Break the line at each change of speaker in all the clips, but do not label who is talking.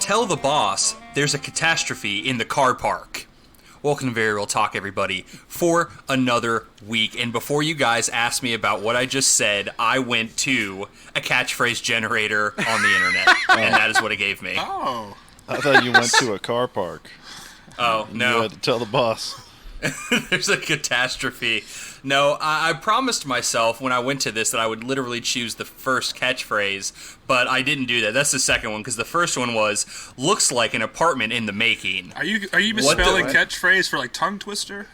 Tell the boss there's a catastrophe in the car park. Welcome to Very Real Talk, everybody, for another week. And before you guys ask me about what I just said, I went to a catchphrase generator on the internet, and that is what it gave me.
Oh.
I thought you went to a car park.
Oh, no.
You had to tell the boss.
There's a catastrophe. No, I promised myself when I went to this that I would literally choose the first catchphrase, but I didn't do that. That's the second one, because the first one was, looks like an apartment in the making.
Are you misspelling catchphrase for like tongue twister?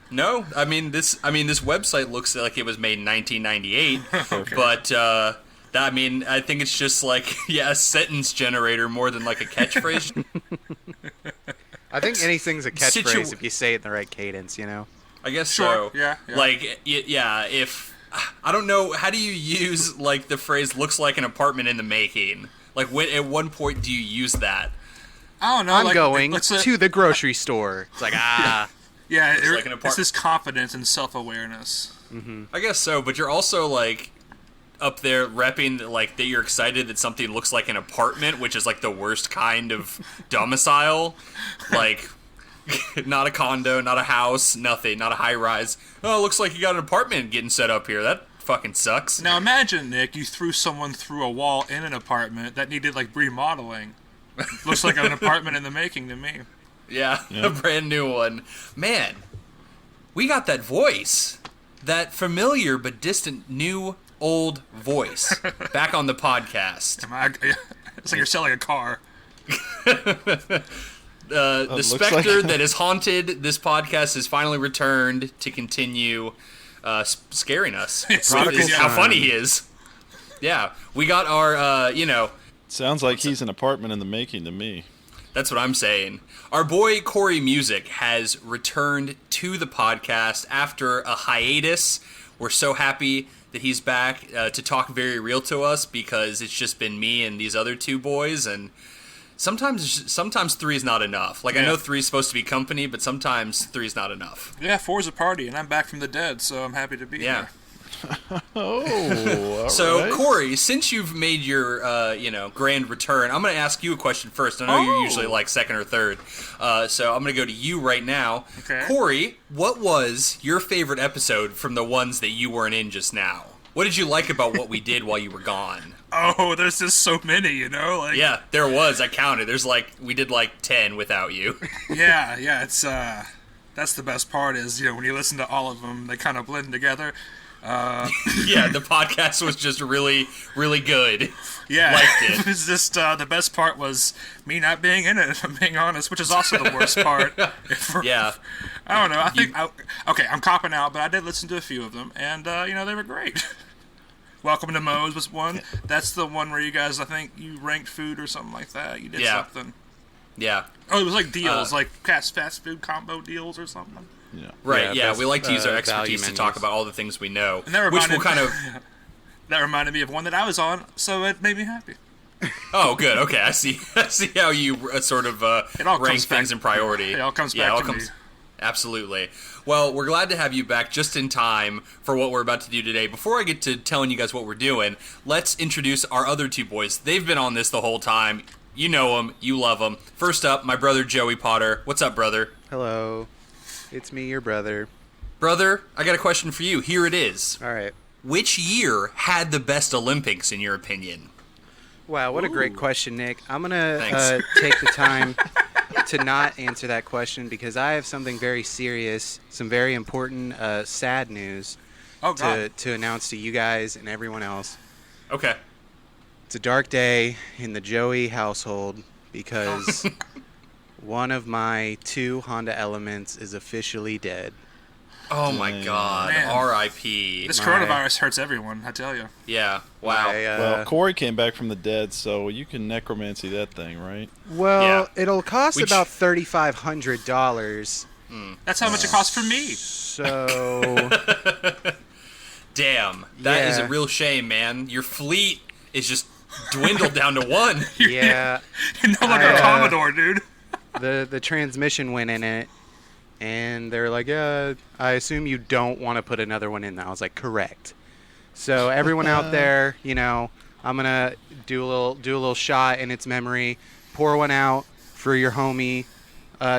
No, I mean this website looks like it was made in 1998,
Okay.
but I think it's just like a sentence generator more than like a catchphrase.
I think anything's a catchphrase if you say it in the right cadence, you know?
I guess
Sure.
so.
Yeah.
Like, if I don't know, how do you use like the phrase "looks like an apartment in the making"? Like, at one point do you use that?
I don't know.
I'm going to the grocery store. It's like,
Yeah,
like an
it's this confidence and self-awareness.
Mm-hmm.
I guess so, but you're also like up there repping like that you're excited that something looks like an apartment, which is like the worst kind of domicile. Like, not a condo, not a house, nothing, not a high rise. Oh, it looks like you got an apartment getting set up here. That fucking sucks.
Now imagine, Nick, you threw someone through a wall in an apartment that needed like remodeling. Looks like an apartment in the making to me.
Yeah, a brand new one. Man, we got that voice. That familiar but distant new old voice back on the podcast.
It's like you're selling a car.
The specter that has haunted this podcast has finally returned to continue scaring us.
It's
How funny he is. Yeah, we got our,
Sounds like he's an apartment in the making to me.
That's what I'm saying. Our boy Corey Music has returned to the podcast after a hiatus. We're so happy that he's back to talk very real to us, because it's just been me and these other two boys, and sometimes three is not enough. Like, I know three is supposed to be company, but sometimes three is not enough.
Yeah, four's a party, and I'm back from the dead, so I'm happy to be here.
Oh,
So,
right.
Corey, since you've made your, grand return, I'm going to ask you a question first. I know you're usually like second or third, so I'm going to go to you right now.
Okay.
Corey, what was your favorite episode from the ones that you weren't in just now? What did you like about what we did while you were gone?
Oh, there's just so many, you know? Like,
Yeah, there was. I counted. We did like 10 without you.
yeah, it's, that's the best part is, when you listen to all of them, they kind of blend together.
Yeah, the podcast was just really, really good.
Yeah,
Liked it.
It was just, the best part was me not being in it, if I'm being honest, which is also the worst part.
Yeah.
I don't know, okay, I'm copping out, but I did listen to a few of them, and, they were great. Welcome to Moe's was one. That's the one where you guys, I think, you ranked food or something like that. You did something.
Yeah.
Oh, it was like deals, like fast food combo deals or something.
Yeah.
Right,
Yeah,
we like to use our expertise to
value
talk
menus.
about all the things we know,
And that
which will kind of...
That reminded me of one that I was on, so it made me happy.
Oh, good. Okay, I see how you sort of
It all
rank
comes back-
things in priority.
It all comes back to me.
Absolutely. Well, we're glad to have you back just in time for what we're about to do today. Before I get to telling you guys what we're doing, let's introduce our other two boys. They've been on this the whole time. You know them. You love them. First up, my brother Joey Potter. What's up, brother?
Hello. It's me, your brother.
Brother, I got a question for you. Here it is.
All right.
Which year had the best Olympics, in your opinion?
Wow, what a great question, Nick. I'm going to
Thanks.
take the time to not answer that question, because I have something very serious, some very important, sad news
Oh, God.
to announce to you guys and everyone else.
Okay.
It's a dark day in the Joey household, because one of my two Honda Elements is officially dead.
Oh, my God.
Man.
R.I.P.
This coronavirus hurts everyone, I tell you.
Yeah. Wow.
Well, Corey came back from the dead, so you can necromancy that thing, right?
Well, it'll cost
Which-
about $3,500.
That's how much it costs for me.
So,
Damn. That is a
Yeah.
real shame, man. Your fleet is just dwindled down to one.
yeah,
You're no longer a
I,
Commodore, dude.
the transmission went in it, and they're like, I assume you don't want to put another one in there. I was like, correct. So everyone out there, I'm gonna do a little shot in its memory. pour one out for your homie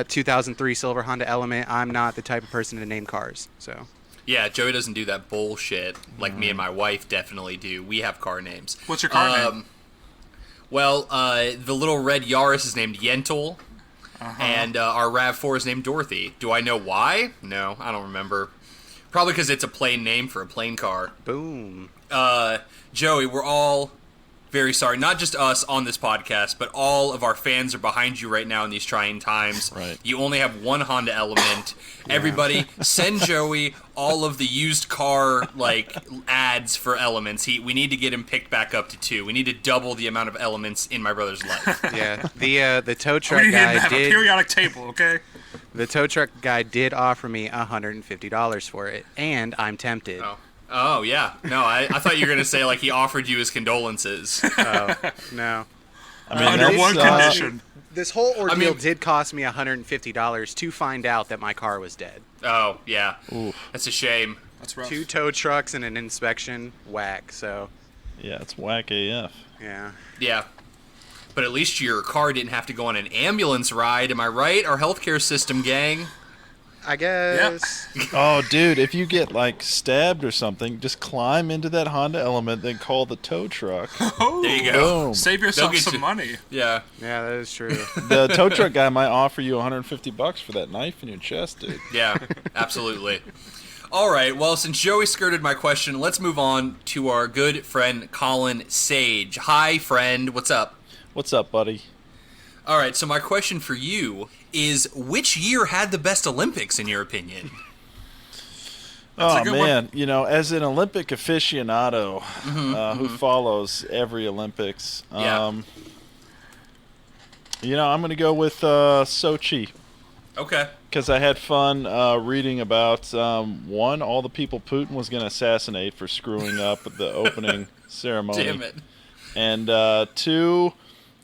2003 silver Honda Element. I'm not the type of person to name cars, so.
Yeah, Joey doesn't do that bullshit like me and my wife definitely do. We have car names.
What's your car name?
Well, the little red Yaris is named Yentl, and our RAV4 is named Dorothy. Do I know why? No, I don't remember. Probably because it's a plain name for a plain car.
Boom.
Joey, we're all very sorry. Not just us on this podcast, but all of our fans are behind you right now in these trying times.
Right.
You only have one Honda Element. Everybody, send Joey all of the used car ads for Elements. We need to get him picked back up to 2. We need to double the amount of Elements in my brother's life.
Yeah, the tow
We
truck
need him to
guy
have a
did.
periodic table, okay?
The tow truck guy did offer me $150 for it, and I'm tempted.
Oh, yeah. No, I thought you were going to say, he offered you his condolences.
Oh, no.
I mean,
Under
that's,
one condition.
This whole ordeal
mean-
did cost me $150 to find out that my car was dead.
Oh, yeah.
Oof.
That's a shame.
That's rough.
2 tow trucks and an inspection, whack. So,
Yeah, it's whack AF.
yeah.
Yeah. But at least your car didn't have to go on an ambulance ride, am I right? Our healthcare system, gang.
I guess.
Oh, dude, if you get stabbed or something, just climb into that Honda Element, then call the tow truck.
Oh,
There you go.
Boom.
save
They'll
yourself
get
some
you-
money.
Yeah.
Yeah, that is true.
The tow truck guy might offer you $150 for that knife in your chest, dude.
Yeah, absolutely. All right, well, since Joey skirted my question, let's move on to our good friend Colin Sage. Hi, friend. What's up?
What's up, buddy?
All right, so my question for you is, which year had the best Olympics, in your opinion?
Oh,
a good
man. As an Olympic aficionado who follows every Olympics,
Yeah.
I'm going to go with Sochi.
Okay.
Because I had fun reading about, one, all the people Putin was going to assassinate for screwing up the opening ceremony.
Damn it.
And 2,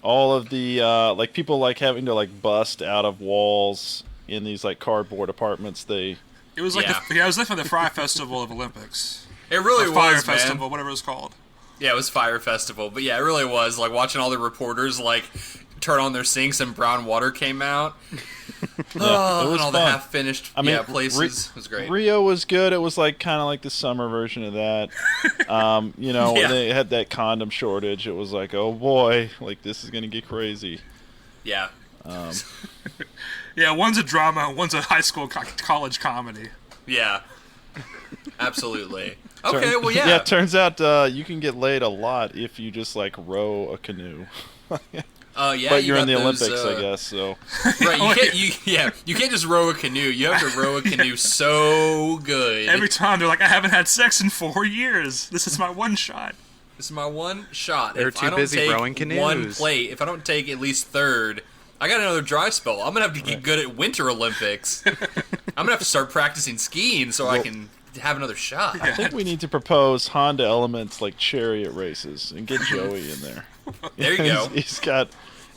all of the people having to bust out of walls in these cardboard apartments.
It was
Yeah.
it was like the Fry Festival of Olympics.
It really
Or Fire
was, man.
Festival, whatever it was called.
Yeah, it was Fire Festival. But yeah, it really was. Watching all the reporters, turn on their sinks and brown water came out.
it was
and all the
fun.
half-finished
places.
it was great.
Rio was good. It was kind of the summer version of that. When they had that condom shortage, it was oh boy, this is going to get crazy.
Yeah.
Yeah, one's a drama, one's a high school college comedy.
Yeah. Absolutely. Okay, well, yeah.
Yeah, it turns out you can get laid a lot if you just row a canoe.
Yeah,
But you're
got
in the
those,
Olympics, I guess. So
Right, you can't just row a canoe. You have to row a canoe so good.
Every time they're I haven't had sex in 4 years. This is my one shot.
This is my one shot.
They're
If
too
I don't
busy
take
rowing canoes.
one plate, if I don't take at least third, I got another dry spell. I'm gonna have to get good at Winter Olympics. I'm gonna have to start practicing skiing so I can have another shot.
I think we need to propose Honda Elements chariot races and get Joey in there.
There you go.
He's got.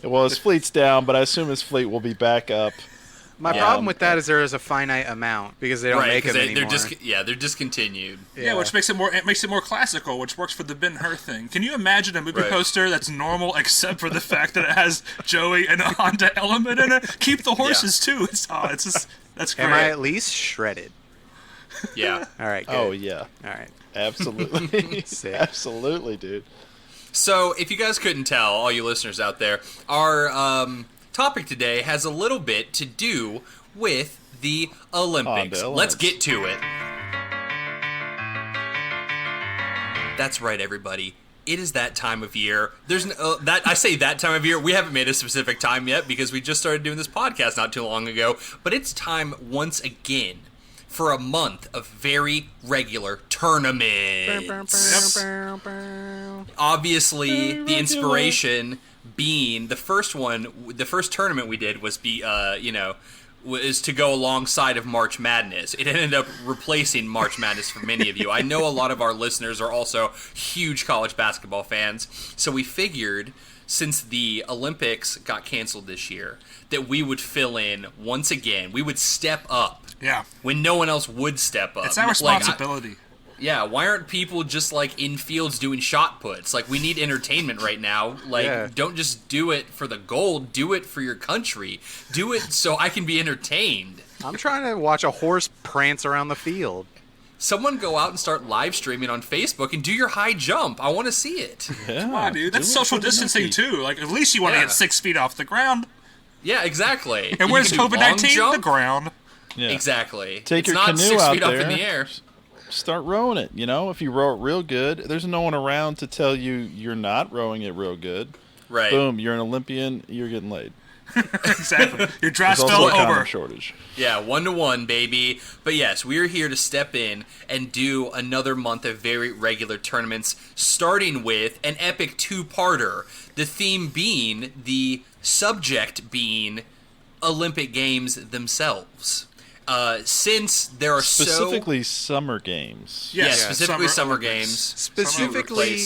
Well, his fleet's down, but I assume his fleet will be back up.
My problem with that is there is a finite amount because they don't
Right,
make them anymore.
they're discontinued.
Yeah, which makes it more classical, which works for the Ben-Hur thing. Can you imagine a movie
Right.
poster that's normal except for the fact that it has Joey and a Honda Element in it? Keep the horses too. It's just that's great.
Am I at least shredded?
Yeah.
All right. Good.
Oh yeah,
All right.
absolutely,
Sick.
absolutely, dude.
So, if you guys couldn't tell, all you listeners out there, our topic today has a little bit to do with the Olympics.
Honda
Let's
Elements.
get to it. That's right, everybody. It is that time of year. There's I say that time of year. We haven't made a specific time yet because we just started doing this podcast not too long ago. But it's time once again for a month of very regular tournaments. Obviously, the inspiration being the first tournament we did was was to go alongside of March Madness. It ended up replacing March Madness for many of you. I know a lot of our listeners are also huge college basketball fans, so we figured since the Olympics got canceled this year that we would fill in once again. We would step up.
Yeah.
When no one else would step up.
It's our responsibility.
Yeah, why aren't people just like in fields doing shot puts? Like, we need entertainment right now. Like, don't just do it for the gold, do it for your country. Do it so I can be entertained.
I'm trying to watch a horse prance around the field.
Someone go out and start live streaming on Facebook and do your high jump. I want to see it.
Yeah,
Come on, dude. That's social distancing, too. Like, at least you want to get 6 feet off the ground.
Yeah, exactly.
And where's COVID-19? The ground.
Yeah.
Exactly.
Take
it's
your
not
canoe
6
out
feet
there.
up in the air.
Start rowing it. You know, if you row it real good, there's no one around to tell you you're not rowing it real good.
Right.
Boom, you're an Olympian. You're getting laid.
Exactly. Your dry
There's also
spell
a condom
over.
shortage.
Yeah, 1-1, baby. But yes, we are here to step in and do another month of very regular tournaments, starting with an epic two-parter. The theme being, the subject being, Olympic Games themselves. Since there are
Specifically summer games.
Yes,
yeah, specifically summer
Olympics.
games.
Specifically,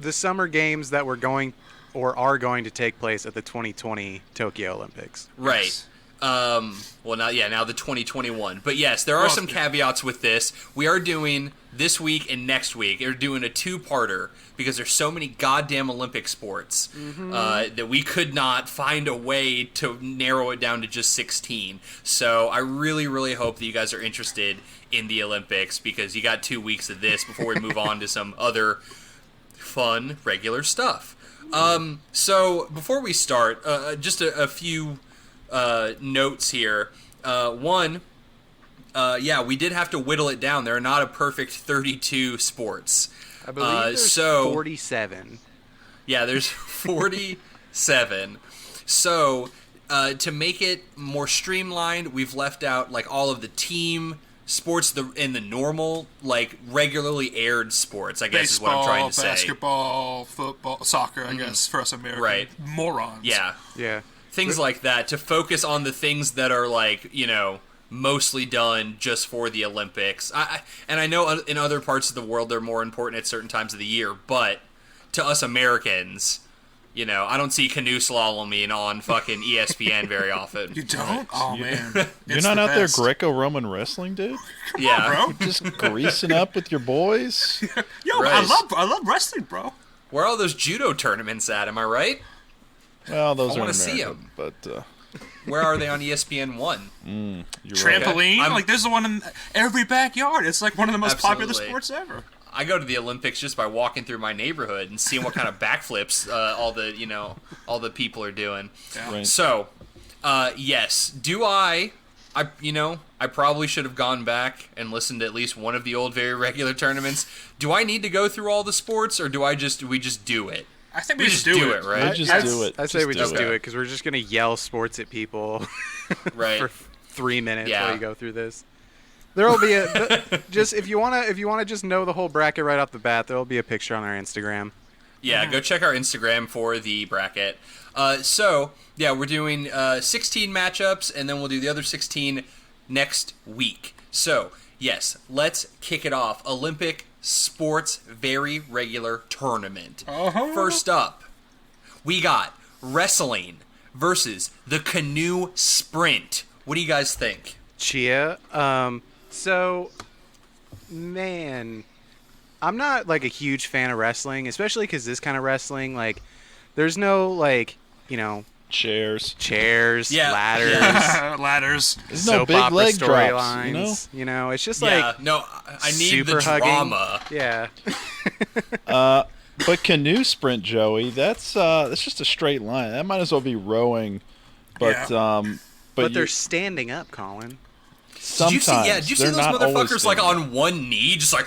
the summer games that were going or are going to take place at the 2020 Tokyo Olympics.
Right. Well, now the 2021. But yes, there are some caveats with this. We are doing this week and next week. We're doing a two-parter because there's so many goddamn Olympic sports that we could not find a way to narrow it down to just 16. So I really, really hope that you guys are interested in the Olympics because you got 2 weeks of this before we move on to some other fun, regular stuff. So before we start, just a few notes here. One, we did have to whittle it down. There are not a perfect 32 sports.
I believe there's 47.
Yeah, there's 47. So to make it more streamlined, we've left out like all of the team sports and the normal, like regularly aired sports, I guess
Baseball,
is what I'm trying to say.
Basketball, football, soccer, I guess, for us American morons.
Yeah.
Yeah.
Things like that to focus on the things that are like, mostly done just for the Olympics. And I know in other parts of the world they're more important at certain times of the year, but to us Americans, I don't see canoe slaloming on fucking ESPN very often.
You don't? Oh, man.
You're not out there Greco-Roman wrestling, dude?
Yeah.
Bro.
Just greasing up with your boys?
Yo,
Right.
I love wrestling, bro.
Where are all those judo tournaments at? Am I right?
Well, those
I
are in
wanna see
America, but
Where are they on ESPN 1?
you're right.
Trampoline?
I'm-
Like, there's the one in every backyard. It's like one of the most popular
Absolutely.
sports ever.
I go to the Olympics just by walking through my neighborhood and seeing what kind of backflips all the people are doing.
Yeah.
Right.
So, yes, do I probably should have gone back and listened to at least one of the old very regular tournaments. Do I need to go through all the sports, or do we just do it?
I think
We just do it, right?
We just do it.
I say we just
do
do
it.
it because we're just going to yell sports at people
Right.
for 3 minutes
Yeah.
while you go through this. There'll be just if you want to just know the whole bracket right off the bat, there'll be a picture on our Instagram.
Yeah, go check our Instagram for the bracket. We're doing 16 matchups, and then we'll do the other 16 next week. So, yes, let's kick it off. Olympic sports very regular tournament. First up, we got wrestling versus the canoe sprint. What do you guys think?
Chia. So, man, I'm not like a huge fan of wrestling, especially because this kind of wrestling, like, there's no
Chairs.
chairs,
Yeah.
Yeah. Ladders.
There's no
soap
big
opera
leg drops,
storylines. It's just
Yeah,
like
no, I need
super
the
hugging.
drama.
Yeah.
But canoe sprint, Joey, that's just a straight line. That might as well be rowing. But
But they're standing up, Colin.
sometimes
Did you see
they're
those
not always
motherfuckers like
standing.
on one knee, just like,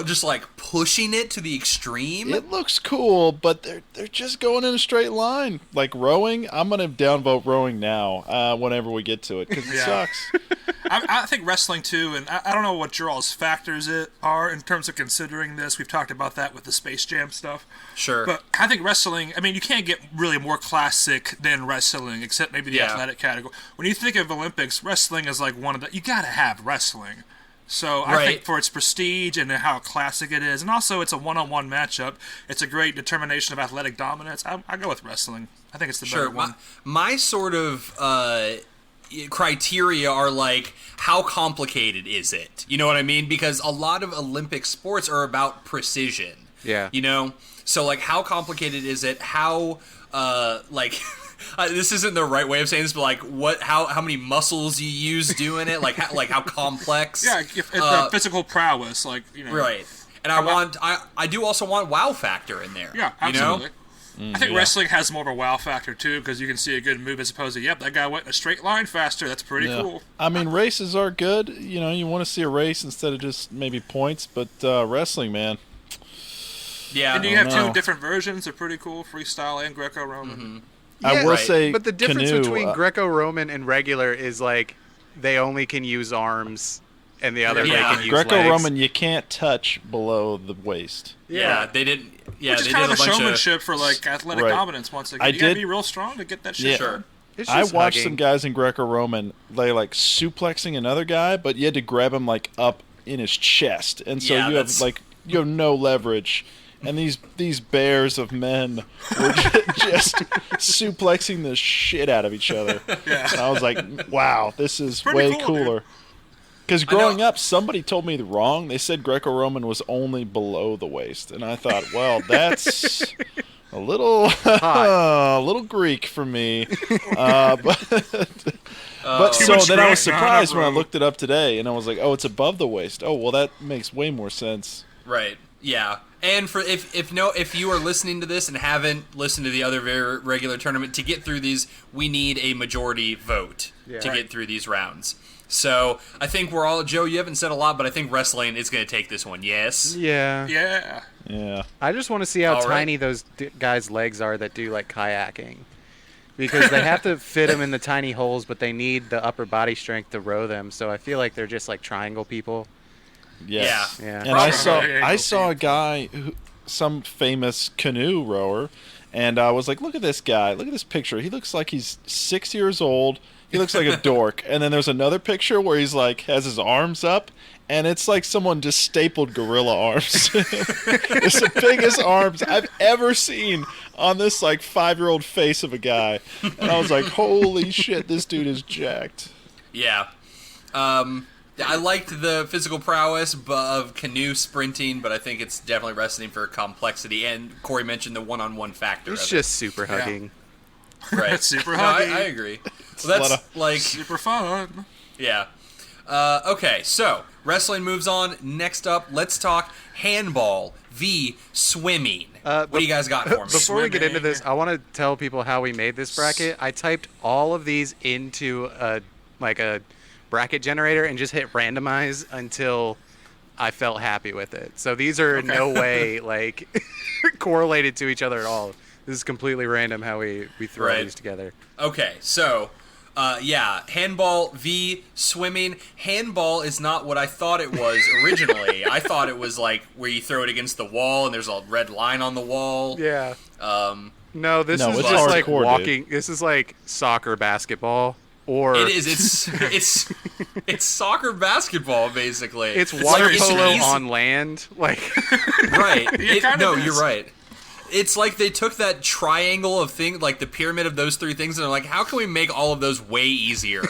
just like pushing it to the extreme?
It looks cool, but they're just going in a straight line. Like rowing, I'm gonna downvote rowing now. Whenever we get to it, because it
Yeah.
sucks.
I think wrestling too, and I don't know what your all's factors are in terms of considering this. We've talked about that with the Space Jam stuff.
Sure.
But I think wrestling, you can't get really more classic than wrestling, except maybe the
Yeah.
athletic category. When you think of Olympics, wrestling is like one of the, you gotta have wrestling. So I
Right.
think for its prestige and how classic it is, and also it's a one-on-one matchup, it's a great determination of athletic dominance. I go with wrestling. I think it's the better
Sure.
one.
My sort of criteria are like, how complicated is it? You know what I mean? Because a lot of Olympic sports are about precision.
Yeah.
You know? So, like, how complicated is it? How, this isn't the right way of saying this, but like, how many muscles you use doing it? Like, how complex?
Yeah, if physical prowess, like, you know.
Right. And I do also want wow factor in there.
Yeah, absolutely.
You know?
I think wrestling has more of a wow factor too, because you can see a good move as opposed to, yep, that guy went in a straight line faster. That's pretty cool.
I mean, races are good. You know, you want to see a race instead of just maybe points, but wrestling, man.
Yeah. And you have two different versions. They're pretty cool, freestyle and Greco-Roman.
Mm-hmm.
I will say,
but the difference
canoe,
between Greco-Roman and regular is like they only can use arms, and the other they can use
Greco-Roman,
legs.
You can't touch below the waist.
Yeah, they didn't. Yeah,
which is
they
kind
did
of a
bunch
showmanship for like athletic dominance. Once again, you gotta be real strong to get that shit done.
I watched some guys in Greco-Roman, they like suplexing another guy, but you had to grab him like up in his chest, and so you have no leverage. And these bears of men were just suplexing the shit out of each other. Yeah. And I was like, wow, this is way cooler. Because growing up, somebody told me wrong. They said Greco-Roman was only below the waist. And I thought, well, that's a little Greek for me. But so then I was surprised when I looked it up today. And I was like, oh, it's above the waist. Oh, well, that makes way more sense.
Right. Yeah. And for if you are listening to this and haven't listened to the other very regular tournament, to get through these, we need a majority vote to get through these rounds. So I think we're all, Joe, you haven't said a lot, but I think wrestling is going to take this one. Yes.
Yeah.
Yeah.
Yeah.
I just want to see how tiny those guys' legs are that do like kayaking, because they have to fit them in the tiny holes, but they need the upper body strength to row them. So I feel like they're just like triangle people.
Yes.
Yeah.
And I saw a guy, some famous canoe rower, and I was like, look at this guy. Look at this picture. He looks like he's 6 years old. He looks like a dork. And then there's another picture where he's like, has his arms up, and it's like someone just stapled gorilla arms. It's the biggest arms I've ever seen on this like 5-year-old face of a guy. And I was like, holy shit, this dude is jacked.
Yeah. I liked the physical prowess of canoe sprinting, but I think it's definitely wrestling for complexity. And Corey mentioned the one-on-one factor.
It's just super hugging.
Right.
Super hugging.
I agree. Well, that's like
super fun.
Yeah. Okay, so wrestling moves on. Next up, let's talk handball v swimming. What do you guys got for me?
Before we get into this, I want to tell people how we made this bracket. I typed all of these into a bracket generator and just hit randomize until I felt happy with it. So these are in no way like correlated to each other at all. This is completely random how we throw these together.
Okay, so handball v swimming. Handball is not what I thought it was originally. I thought it was like where you throw it against the wall and there's a red line on the wall.
Yeah. No, this is just like walking. This is like soccer basketball. Or
it is. It's soccer basketball basically.
It's water polo on land. Like
right. You're right. It's like they took that triangle of things, like the pyramid of those three things, and they're like, how can we make all of those way easier?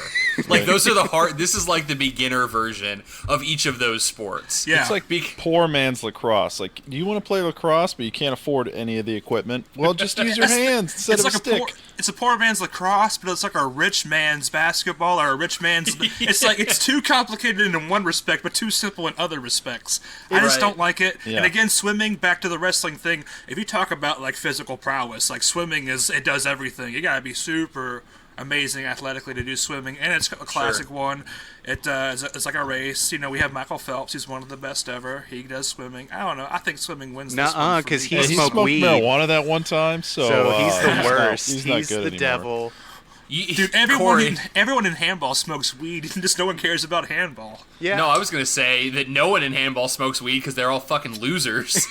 Like, those are the hard... This is like the beginner version of each of those sports.
Yeah. It's like poor man's lacrosse. Like, do you want to play lacrosse, but you can't afford any of the equipment? Well, just use your hands instead of a stick.
It's a poor man's lacrosse, but it's like a rich man's basketball or a rich man's... It's like, it's too complicated in one respect, but too simple in other respects. I just don't like it. Yeah. And again, swimming, back to the wrestling thing, if you talk about like physical prowess, like swimming it does everything. You gotta be super amazing athletically to do swimming, and it's a classic one. It's like a race. You know, we have Michael Phelps. He's one of the best ever. He does swimming. I don't know. I think swimming wins this one.
Because
he smoked weed. Marijuana that one time, so
he's the worst.
He's not good
the
anymore.
Devil.
Dude, everyone in handball smokes weed. Just no one cares about handball.
Yeah. No, I was gonna say that no one in handball smokes weed because they're all fucking losers.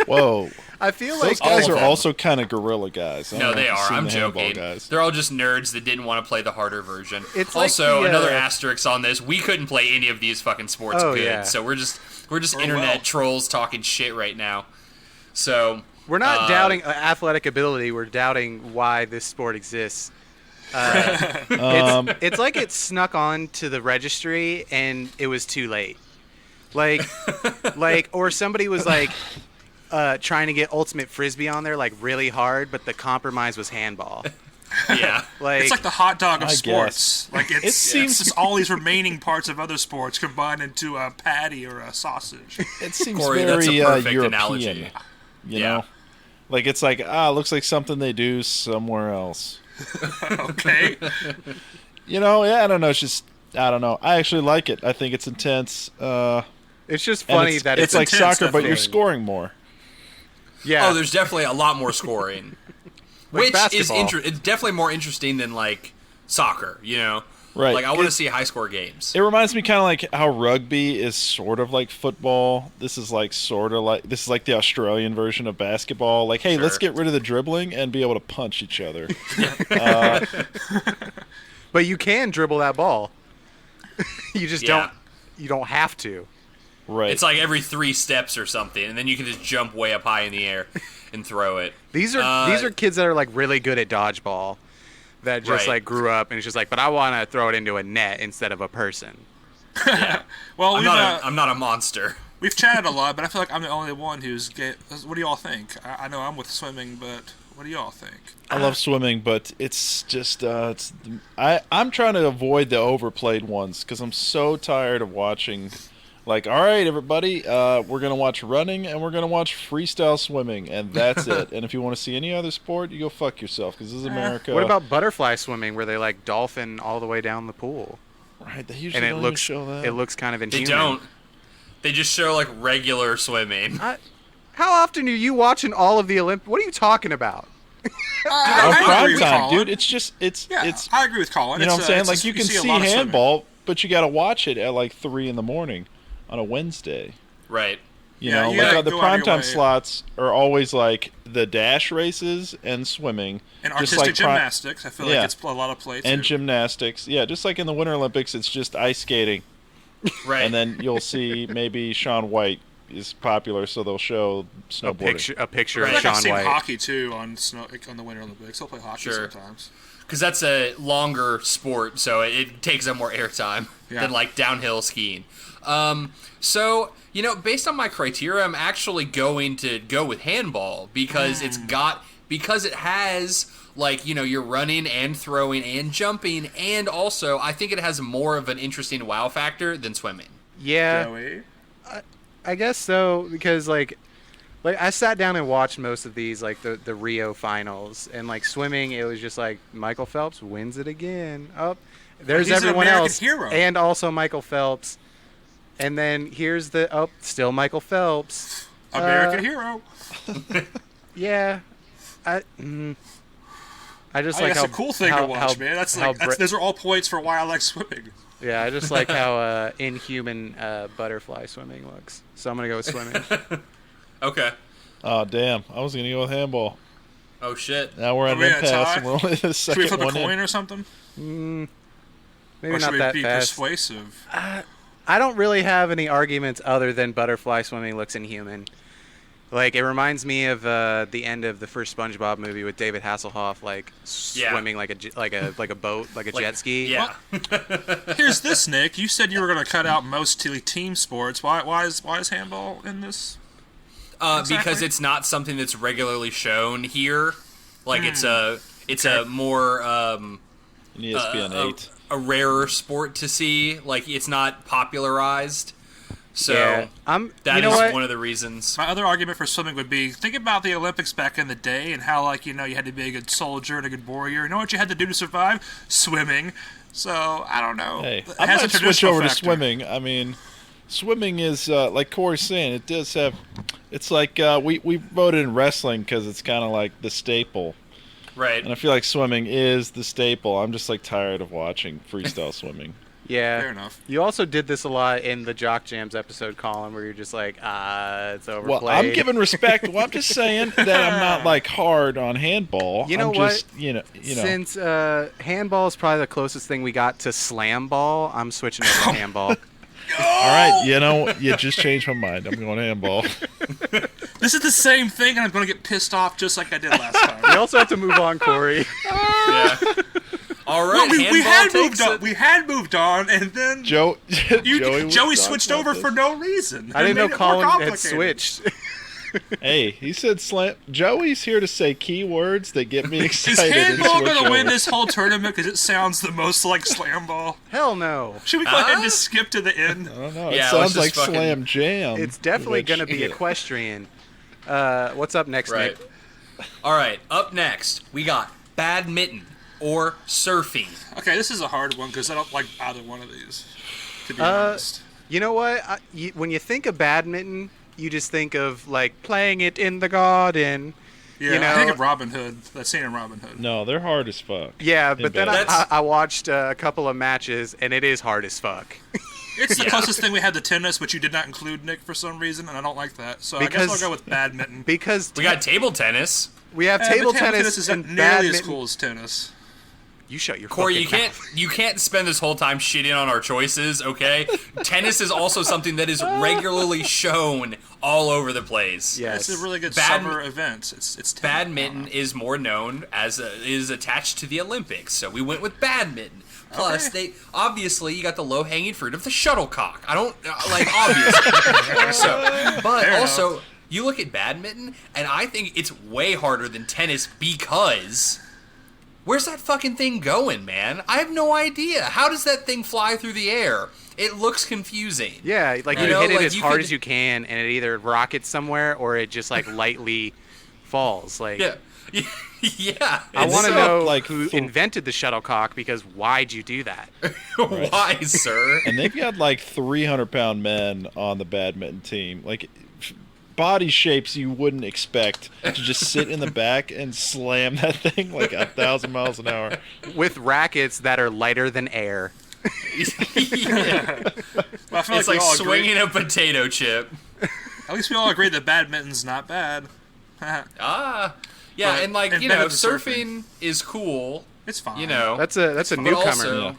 Whoa.
I feel like
those guys are also kind of gorilla guys.
No, they are. I'm joking. They're all just nerds that didn't want to play the harder version. It's also another asterisk on this. We couldn't play any of these fucking sports so we're just internet trolls talking shit right now. So
we're not doubting athletic ability. We're doubting why this sport exists. It's like it snuck on to the registry and it was too late. Like, or somebody was like trying to get Ultimate Frisbee on there like really hard, but the compromise was handball.
Yeah,
it's like the hot dog of sports.
Guess.
Like it's just all these remaining parts of other sports combined into a patty or a sausage.
It seems
Corey,
very
that's a perfect
European.
analogy.
You know, like it's like looks like something they do somewhere else.
Okay.
You know, I don't know. It's just I don't know. I actually like it. I think it's intense.
It's just funny that
it's like
intense,
soccer, but you're
definitely.
scoring more.
Yeah.
Oh, there's definitely a lot more scoring,
Like
which
basketball.
is it's definitely more interesting than like soccer. You know,
Right.
Like I want to see high score games.
It reminds me kind of like how rugby is sort of like football. This is like the Australian version of basketball. Like, hey, let's get rid of the dribbling and be able to punch each other.
But you can dribble that ball. You just don't. You don't have to.
Right.
It's like every 3 steps or something, and then you can just jump way up high in the air and throw it.
These are kids that are like really good at dodgeball, that just
Right.
like grew up and it's just like, but I want to throw it into a net instead of a person.
Well,
I'm not a monster.
we've chatted a lot, but I feel like I'm the only one who's gay. What do y'all think? I know I'm with swimming, but what do y'all think?
I love swimming, but it's just I'm trying to avoid the overplayed ones because I'm so tired of watching. Like, all right, everybody, we're gonna watch running and we're gonna watch freestyle swimming, and that's it. And if you want to see any other sport, you go fuck yourself because this is America.
What about butterfly swimming, where they like dolphin all the way down the pool?
Right, they usually
And it
don't
looks
even show that.
it looks kind of
They
inhuman.
don't. They just show like regular swimming.
How often are you watching all of the Olympics? What are you talking about?
Oh,
I
prime
agree with
time,
Colin.
dude. It's just it's.
I agree with Colin.
You know what I'm saying?
It's
Like you can
see a
see
lot of swimming.
handball, but you got to watch it at like 3 a.m. on a Wednesday.
Right.
You
Yeah,
know,
you
like
gotta
the
go out of your
primetime
way.
slots are always like the dash races and swimming,
And
just
artistic
like
gymnastics, I feel
Yeah.
like it's a lot of play too.
and gymnastics. Yeah, just like in the Winter Olympics, it's just ice skating,
Right.
and then you'll see maybe Shaun White is popular, so they'll show snowboarding.
A picture
I
of
feel like I've
Shaun
seen
White.
hockey too on the Winter Olympics. They'll play hockey
Sure.
sometimes.
Because that's a longer sport, so it takes up more airtime
Yeah.
than like downhill skiing. So you know, based on my criteria, I'm actually going to go with handball because because it has like, you know, you're running and throwing and jumping, and also I think it has more of an interesting wow factor than swimming.
Yeah,
Joey?
I guess so, because like I sat down and watched most of these, like the Rio finals, and like swimming, it was just like Michael Phelps wins it again. Oh, there's
he's an
everyone
American
else,
hero.
and also Michael Phelps, and then here's still Michael Phelps.
American hero.
Yeah, I just
I
like
that's
how
a cool thing
how,
to watch,
how,
man. That's
how
like those are all points for why I like swimming.
Yeah, I just like how inhuman butterfly swimming looks. So I'm gonna go with swimming.
Okay.
Oh damn! I was gonna go with handball.
Oh shit.
Now we're at
we
an
at a
impasse,
tie?
and we're only the
Should we
second
flip a
one
coin
in.
or something?
Maybe
Or
not
should we
that
be
fast.
persuasive?
I don't really have any arguments other than butterfly swimming looks inhuman. Like, it reminds me of the end of the first SpongeBob movie with David Hasselhoff, like swimming like a boat, like a jet ski.
Yeah.
Here's this, Nick. You said you were going to cut out most team sports. Why is handball in this?
Because
Exactly.
it's not something that's regularly shown here. Like it's a more
In ESPN 8.
a rarer sport to see. Like it's not popularized. So
Yeah.
that
you know
is
what?
one of the reasons.
My other argument for swimming would be, think about the Olympics back in the day and how, like, you know, you had to be a good soldier and a good warrior. You know what you had to do to survive? Swimming. So, I don't know.
Hey,
It
I
has a
might switch
traditional
over to
factor.
swimming. I mean, swimming is like Corey's saying. It does have. It's like we voted in wrestling because it's kind of like the staple,
Right.
and I feel like swimming is the staple. I'm just like tired of watching freestyle swimming.
Yeah.
Fair enough.
You also did this a lot in the Jock Jams episode, Colin, where you're just like, it's overplayed.
Well, I'm giving respect. Well, I'm just saying that I'm not like hard on handball.
You know
I'm
what?
Just, you know.
Since handball is probably the closest thing we got to slam ball, I'm switching over to handball.
All right, you know, you just changed my mind. I'm going handball.
This is the same thing, and I'm going to get pissed off just like I did last time.
We also have to move on, Corey.
Yeah. All
Well,
right,
we had
handball
moved
takes
on.
it.
We had moved on, and then Joey switched over for no reason.
I didn't know
It made it more
Colin had
complicated.
switched.
Hey, he said slam. Joey's here to say key words that get me
Is
excited.
handball
and switch
going to win
over.
this whole tournament because it sounds the most like slam ball?
Hell no.
Should we go ahead and just skip to the end?
I don't know.
Yeah,
it sounds
let's
like
just fucking-
Slam Jam.
It's definitely
which-
going to be equestrian. What's up next,
Right.
Nick?
All right, up next, we got badminton or surfing.
Okay, this is a hard one because I don't like either one of these, to be honest.
You know what? When you think of badminton, you just think of like playing it in the garden.
Yeah,
you know,
I think of Robin Hood. That scene in Robin Hood.
No, they're hard as fuck.
Yeah,
In
but then
bed.
I watched a couple of matches, and it is hard as fuck.
It's the
Yeah.
closest thing we had to tennis, but you did not include, Nick, for some reason, and I don't like that. So I guess
Because-
I'll go with badminton.
Because
We got table tennis.
we have
But
table
table
tennis
isn't
and
nearly
badminton.
as cool as tennis.
You shut your
Corey,
fucking
you
mouth.
can't spend this whole time shitting on our choices, okay? Tennis is also something that is regularly shown all over the place.
Yes.
It's a really good
Bad-
summer event. It's tennis.
Badminton is more known as is attached to the Olympics, so we went with badminton. Plus,
Okay.
obviously you got the low hanging fruit of the shuttlecock. I don't like obviously. But
Fair
also you look at badminton, and I think it's way harder than tennis because where's that fucking thing going, man? I have no idea. How does that thing fly through the air? It looks confusing.
Yeah, like
You
you
know,
hit it
like,
as
you
hard
could-
as you can, and it either rockets somewhere or it just like lightly falls. Like
Yeah. Yeah.
I
It's
want to
so-
know
like,
who invented the shuttlecock because why'd you do that?
Why, sir?
And they've got like 300-pound men on the badminton team. Like body shapes you wouldn't expect to just sit in the back and slam that thing like 1,000 miles an hour.
With rackets that are lighter than air.
Yeah.
Well, I feel
It's
we
like
all
swinging a potato chip.
At least we all agree that badminton's not bad.
Ah. Yeah,
But
and like,
it's
you
better
know,
than
surfing is cool,
It's fine.
you know.
That's a
but
newcomer.
also, it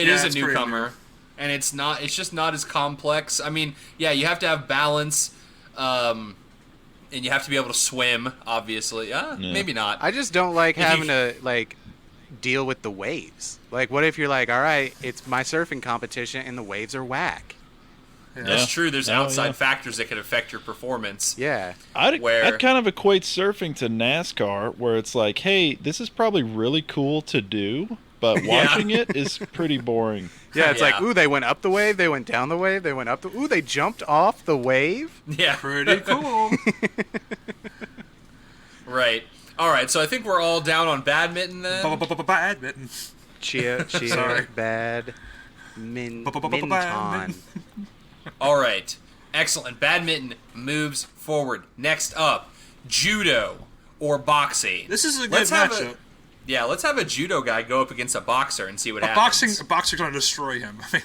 Yeah,
is a
it's pretty
newcomer. And it's just not as complex. I mean, yeah, you have to have balance, and you have to be able to swim, obviously. Maybe not.
I just don't like
If
having
you-
to like deal with the waves. Like, what if you're like, all right, it's my surfing competition and the waves are whack?
Yeah.
That's
Yeah.
true. There's
Oh,
outside
yeah.
factors that could affect your performance.
Yeah.
Where-
I'd kind of equate surfing to NASCAR, where it's like, hey, this is probably really cool to do, but
Yeah.
watching it is pretty boring.
Yeah, it's like,
Yeah.
ooh, they went up the wave, they went down the wave, they went up the... Ooh, they jumped off the wave?
Yeah.
Pretty cool.
Right. All right, so I think we're all down on badminton then.
Badminton.
Cheer,
Sorry.
bad, minton.
Badminton.
All right. Excellent. Badminton moves forward. Next up, judo or boxing.
This is a good
Let's have
matchup.
let's have a judo guy go up against a boxer and see what happens.
A boxer's going to destroy him. I mean,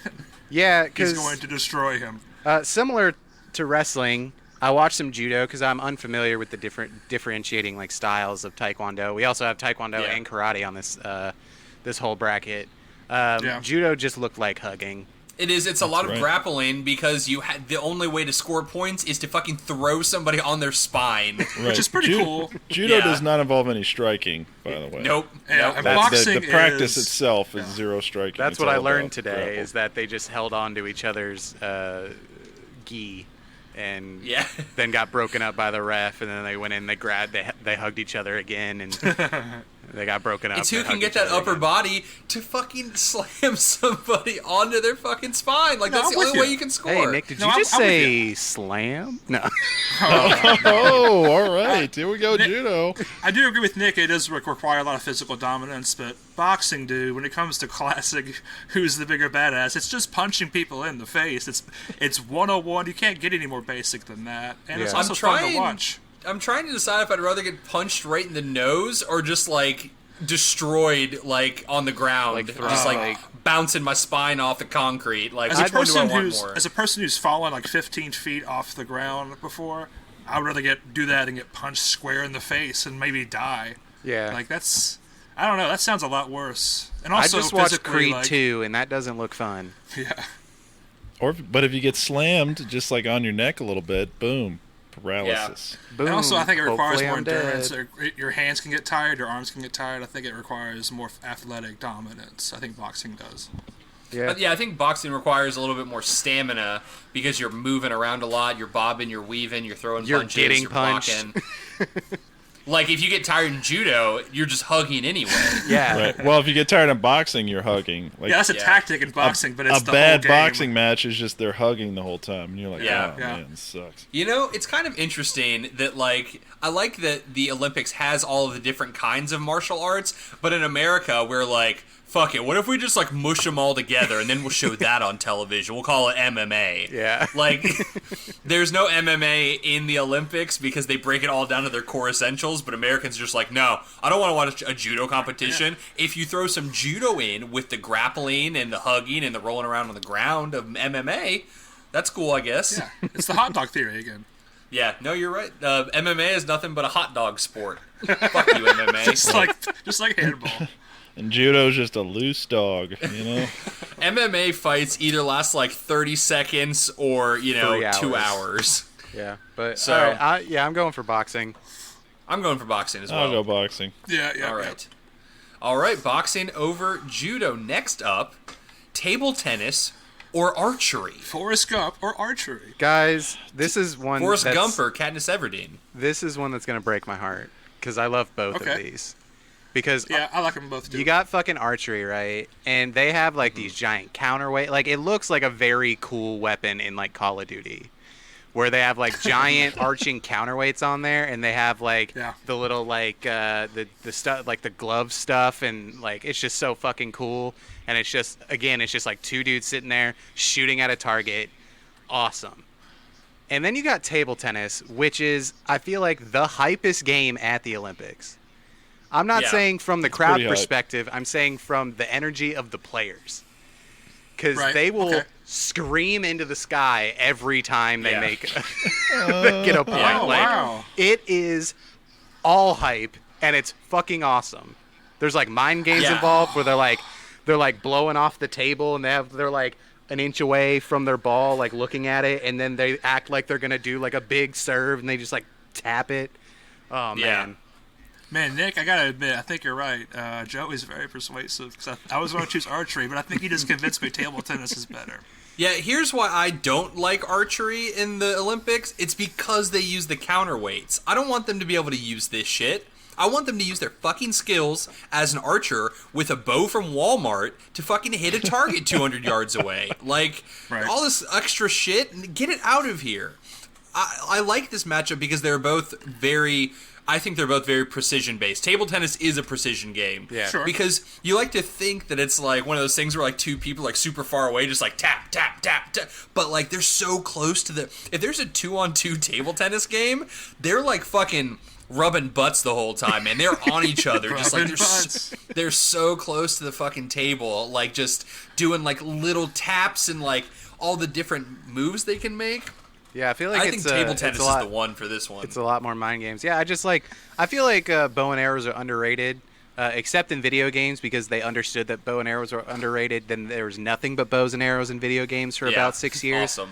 Yeah,
he's
because
going to destroy him.
similar to wrestling, I watched some judo because I'm unfamiliar with the differentiating like styles of taekwondo. We also have taekwondo
Yeah.
and karate on this whole bracket.
Yeah.
Judo just looked like hugging.
It is. It's a lot of
right.
grappling because the only way to score points is to fucking throw somebody on their spine.
Right.
Which is pretty cool.
Judo
Yeah.
does not involve any striking, by the way.
Nope.
Yeah,
Nope.
and
That's
boxing
the practice
is-
itself is zero striking.
That's
It's
what I
all
learned
about
today
grapple.
is that they just held on to each other's gi and
Yeah.
then got broken up by the ref, and then they went in, they hugged each other again, and they got broken up.
It's who
they
can
hugged
get
each
that
other
upper
again.
body to fucking slam somebody onto their fucking spine. Like,
No,
that's
I'm
the
with
only
you.
way you can score.
Hey, Nick, did
No,
you
I'm-
just
I'm with
say slam? No.
Oh, all right. Here we go, judo.
I do agree with Nick. It does require a lot of physical dominance, but boxing, dude, when it comes to classic, who's the bigger badass? It's just punching people in the face. It's 101. You can't get any more basic than that, and it's
Yeah.
also
I'm
fun
trying.
to watch.
I'm trying to decide if I'd rather get punched right in the nose or just like destroyed like on the ground,
Like thrown,
just like
like-
bouncing my spine off the concrete. Like,
As a
which one do I
person
want
who's
more?
as a person who's fallen like 15 feet off the ground before, I'd rather do that and get punched square in the face and maybe die.
Yeah.
Like that's, I don't know. That sounds a lot worse. And
I
also
just watched
physically,
Creed
like,
2, and that doesn't look fun.
Yeah.
But if you get slammed just like on your neck a little bit, boom, paralysis.
Boom.
And also, I think it requires
Hopefully
more
I'm
endurance.
dead.
Your hands can get tired, your arms can get tired. I think it requires more athletic dominance. I think boxing does.
Yeah.
I think boxing requires a little bit more stamina because you're moving around a lot. You're bobbing, you're weaving, you're throwing
You're
punches,
getting
you're
punched.
blocking. Like, if you get tired in judo, you're just hugging anyway.
Yeah.
Right. Well, if you get tired in boxing, you're hugging. Like,
Yeah, that's a tactic in boxing, but it's
a
the
bad
whole game.
boxing match is just they're hugging the whole time, and you're like,
Yeah.
oh man, this sucks.
You know, it's kind of interesting that, like, I like that the Olympics has all of the different kinds of martial arts, but in America, we're like, fuck it, what if we just, like, mush them all together, and then we'll show that on television? We'll call it MMA.
Yeah.
Like, there's no MMA in the Olympics because they break it all down to their core essentials, but Americans are just like, no, I don't want to watch a judo competition. Yeah. If you throw some judo in with the grappling and the hugging and the rolling around on the ground of MMA, that's cool, I guess.
Yeah, it's the hot dog theory again.
Yeah, no, you're right. MMA is nothing but a hot dog sport. Fuck you, MMA.
just like handball.
And judo's just a loose dog, you know?
MMA fights either last like 30 seconds or, 2 hours.
Yeah. But,
So-
all right, I'm going for boxing.
I'm going for boxing as well.
I'll go boxing.
Yeah.
All right. All right, boxing over judo. Next up, table tennis or archery.
Forrest Gump or archery.
Guys, this is one
Forrest Gump or Katniss Everdeen.
This is one that's going to break my heart because I love both of these. Because
Yeah, I like them both too.
you got fucking archery, right? And they have like these giant counterweight. Like it looks like a very cool weapon in like Call of Duty, where they have like giant arching counterweights on there, and they have like the little like the stuff like the glove stuff, and like it's just so fucking cool. And it's just like two dudes sitting there shooting at a target. Awesome. And then you got table tennis, which is I feel like the hypest game at the Olympics. I'm not saying from the crowd perspective. I'm saying from the energy of the players. Because they will scream into the sky every time they make they get a point.
Wow.
It is all hype, and it's fucking awesome. There's like mind games involved where they're like blowing off the table, and they're like an inch away from their ball, like looking at it, and then they act like they're gonna do like a big serve, and they just like tap it. Oh man.
Man, Nick, I gotta admit, I think you're right. Joey's very persuasive. Cause I was going to choose archery, but I think he just convinced me table tennis is better.
Yeah, here's why I don't like archery in the Olympics. It's because they use the counterweights. I don't want them to be able to use this shit. I want them to use their fucking skills as an archer with a bow from Walmart to fucking hit a target 200 yards away. Like, all this extra shit, get it out of here. I like this matchup because they're both I think they're both very precision-based. Table tennis is a precision game.
Yeah.
Sure.
Because you like to think that it's like one of those things where like two people like super far away just like tap, tap, tap, tap. But like they're so close to the... If there's a 2-on-2 table tennis game, they're like fucking rubbing butts the whole time, and they're on each other. Just like they're so close to the fucking table, like just doing like little taps and like all the different moves they can make.
Yeah, I feel like
I think table tennis is the one for this one.
It's a lot more mind games. Yeah, I feel like bow and arrows are underrated, except in video games because they understood that bow and arrows are underrated. Then there was nothing but bows and arrows in video games for about 6 years.
Awesome.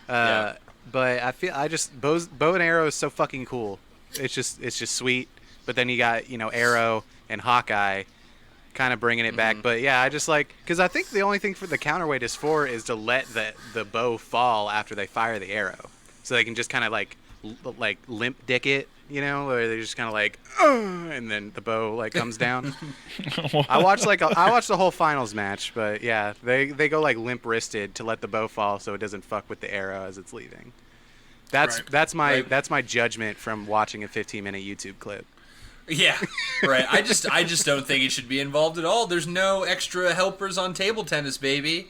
But bow and arrow is so fucking cool. It's just sweet. But then you got Arrow and Hawkeye, kind of bringing it back. But yeah, I just like because I think the only thing for the counterweight is to let the bow fall after they fire the arrow, so they can just kind of like limp dick it, where they just kind of like, and then the bow like comes down. I watched the whole finals match, but yeah, they go like limp wristed to let the bow fall so it doesn't fuck with the arrow as it's leaving. That's my judgment from watching a 15-minute YouTube clip.
Yeah, right. I just don't think it should be involved at all. There's no extra helpers on table tennis, baby.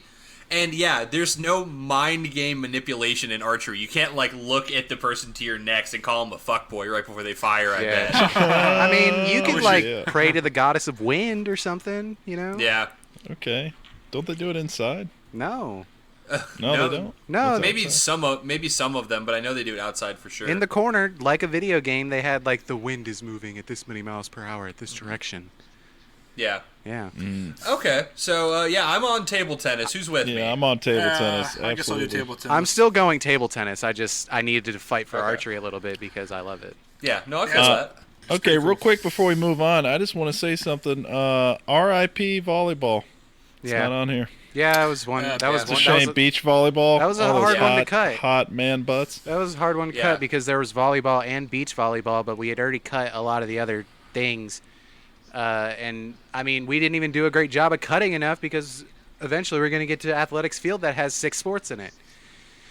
And yeah, there's no mind game manipulation in archery. You can't like look at the person to your next and call them a fuckboy right before they fire, I bet.
I mean, you could pray to the goddess of wind or something,
Yeah.
Okay. Don't they do it inside?
No.
No, they don't.
No,
maybe some of them, but I know they do it outside for sure.
In the corner, like a video game, they had like the wind is moving at this many miles per hour at this direction.
Yeah.
Yeah.
Okay, so I'm on table tennis. Who's with me?
Yeah, I'm on table tennis.
I guess I'll do
Absolutely.
table tennis.
I'm still going table tennis. I needed to fight for archery a little bit because I love it.
Yeah, no, I feel that.
Okay, real quick before we move on, I just want to say something. R.I.P. volleyball. It's not on here.
Yeah, that was one. That was
It's a
one.
shame. Beach volleyball.
That was a
all those
hard one to cut.
Hot man butts.
That was a hard one to cut because there was volleyball and beach volleyball, but we had already cut a lot of the other things. And I mean, we didn't even do a great job of cutting enough because eventually we're going to get to athletics field that has 6 sports in it.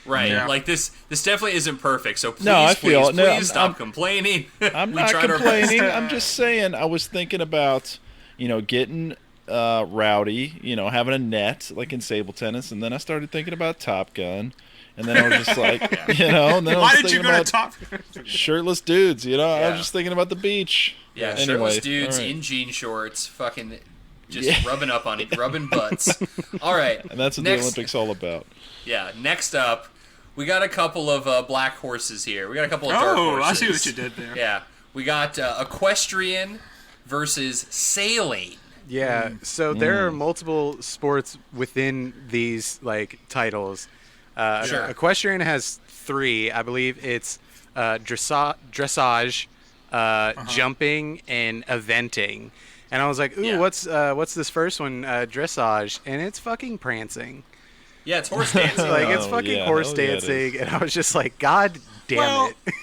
Right,
Yeah.
like this definitely isn't perfect. So please,
No, I feel-
please,
no,
please stop complaining.
I'm
We
not
tried our best.
complaining. I'm just saying I was thinking about, getting rowdy, having a net like in table tennis, and then I started thinking about Top Gun, and then I was just like, and then I was
Why did you
thinking
go to
about
top?
shirtless dudes, I
Yeah.
was just thinking about the beach.
Yeah,
Anyway,
shirtless dudes
all right.
in jean shorts, fucking just rubbing up on it, rubbing butts. All right,
And that's what
next,
the Olympics all about.
Yeah, next up, we got a couple of black horses here. We got a couple of dark horses.
I see what you did there.
Yeah, we got equestrian versus sailing.
Yeah, so there are multiple sports within these titles.
Sure.
Equestrian has 3, I believe. It's dressage, jumping, and eventing. And I was like, ooh, what's this first one? Dressage, and it's fucking prancing.
Yeah, it's horse dancing.
It's fucking
yeah,
horse
hell yeah, it
dancing,
is.
and I was just like, God damn
Well,
it.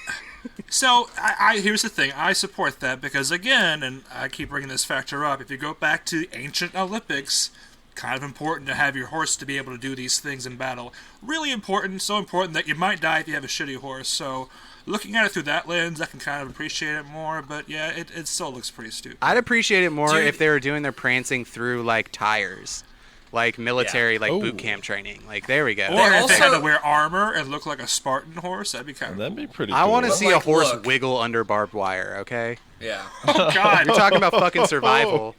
So, I here's the thing. I support that because, again, and I keep bringing this factor up, if you go back to the ancient Olympics, kind of important to have your horse to be able to do these things in battle. Really important, so important that you might die if you have a shitty horse. So, looking at it through that lens, I can kind of appreciate it more, but yeah, it still looks pretty stupid.
I'd appreciate it more
Dude.
if they were doing their prancing through, tires. Like military,
Oh.
boot camp training. There we go.
Or if they had
also-
to wear armor and look like a Spartan horse, that'd be kind of
That'd be pretty
I
cool.
want to
But,
see a horse
look.
wiggle under barbed wire, okay?
Yeah.
Oh, God.
You're talking about fucking survival.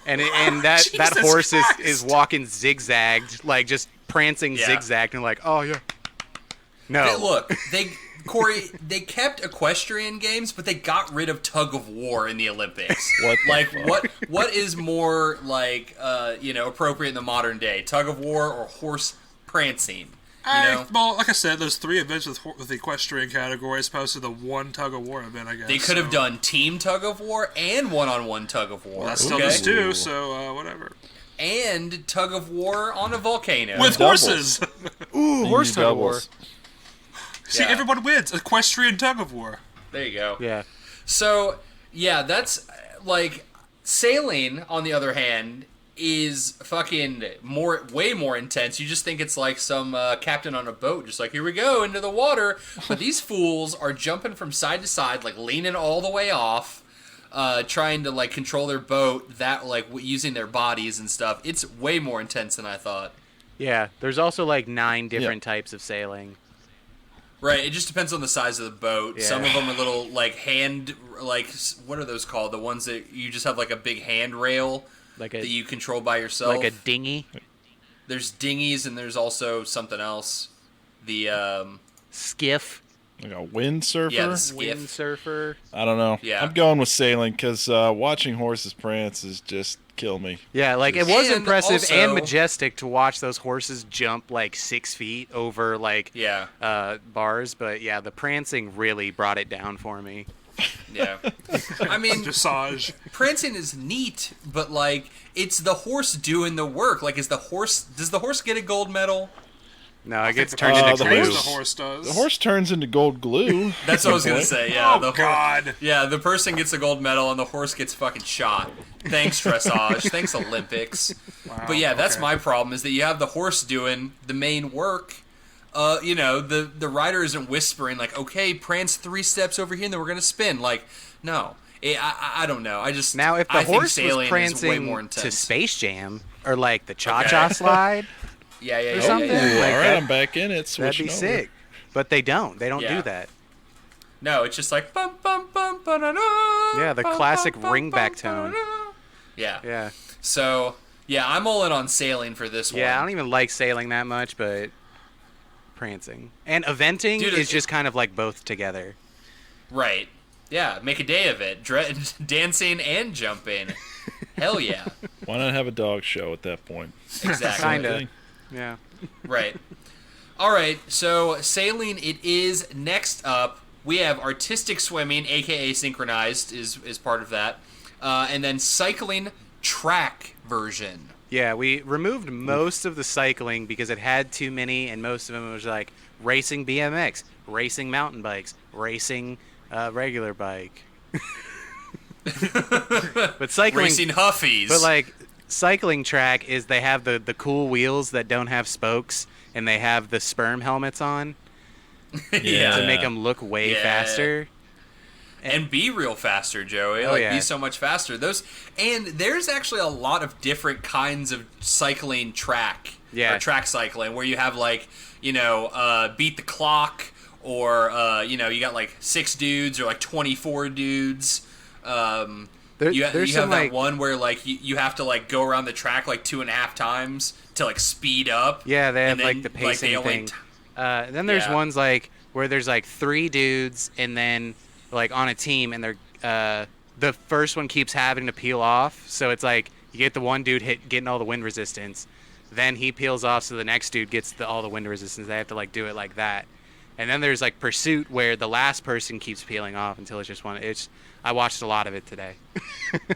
And that
Jesus
horse
Christ.
is walking zigzagged, just prancing
Yeah.
zigzagged, and oh, yeah. No.
Look, Corey, they kept equestrian games, but they got rid of tug of war in the Olympics.
What the fuck?
what is more appropriate in the modern day, tug of war or horse prancing?
Well, like I said, there's 3 events with the equestrian category as opposed to the one tug of war event, I guess.
They could have done team tug of war and one-on-one tug of war.
Well, that's still
okay?
just 2, so whatever.
And tug of war on a volcano.
With
doubles.
horses!
Ooh, horse tug of war.
Doubles.
See,
Yeah.
everyone wins. Equestrian tug of war.
There you go.
Yeah.
So, yeah, that's sailing, on the other hand, is fucking way more intense. You just think it's like some captain on a boat, just here we go into the water. But these fools are jumping from side to side, leaning all the way off, trying to control their boat, using their bodies and stuff. It's way more intense than I thought.
Yeah. There's also 9 different types of sailing.
Right, it just depends on the size of the boat.
Yeah.
Some of them are little hand, what are those called? The ones that you just have a big handrail that you control by yourself.
Like a dinghy.
There's dinghies and there's also something else. The
Skiff.
Like a windsurfer?
yeah, the skiff.
Windsurfer.
I don't know.
Yeah.
I'm going with sailing because watching horses prance is just kill me.
Yeah, it was
And
impressive
also-
and majestic to watch those horses jump 6 feet over
Yeah,
bars, but yeah, the prancing really brought it down for me.
yeah. I mean,
Dressage.
prancing is neat, but it's the horse doing the work. Does the horse get a gold medal?
No, it gets
the
turned
horse-
into
the
glue.
The horse does.
The horse turns into gold glue.
That's what I was gonna
Good point.
say. Yeah,
Oh, God.
Yeah, the person gets a gold medal and the horse gets fucking shot. Thanks, dressage. Thanks, Olympics.
Wow,
But yeah, that's
okay.
my problem is that you have the horse doing the main work. The rider isn't whispering okay, prance 3 steps over here and then we're gonna spin. No. I don't know.
Now, if the
I think
horse was
sailing is way more
prancing to
intense.
Space Jam or the Cha-Cha slide,
Yeah,
something.
yeah.
Ooh,
Like
all right,
that-
I'm back in it.
that'd
Switching
be
over.
sick. But they don't. They don't
Yeah.
do that.
No, it's just bum bum bum ba-da-da,
Yeah, the
bum,
classic
bum, bum,
ringback
bum,
tone.
ba-da-da. Yeah.
Yeah.
So, yeah, I'm all in on sailing for this one.
Yeah, I don't even like sailing that much, but prancing. And eventing
Dude,
is just kind of both together.
Right. Yeah, make a day of it. Dancing and jumping. Hell yeah.
Why not have a dog show at that point?
Exactly.
Kinda. Yeah.
Right. All right, so sailing it is. Next up, we have artistic swimming, aka synchronized, is part of that. And then cycling track version.
Yeah, we removed most of the cycling because it had too many, and most of them was like racing BMX, racing mountain bikes, racing regular bike. But cycling,
Racing Huffies.
but like cycling track is they have the cool wheels that don't have spokes, and they have the sperm helmets on
yeah.
to make them look way faster.
And be real faster, Joey. Be so much faster. And there's actually a lot of different kinds of cycling track.
Yeah.
Or track cycling, where you have beat the clock, or you got like 6 dudes or like 24 dudes. You have that one where like you have to like go around the track like 2.5 times to like speed up.
Yeah, they have like the pacing thing. Then there's ones like where there's like 3 dudes and then like on a team, and they're the first one keeps having to peel off. So it's like you get the one dude getting all the wind resistance, then he peels off, so the next dude gets all the wind resistance. They have to like do it like that. And then there's like pursuit, where the last person keeps peeling off until it's just one. I watched a lot of it today.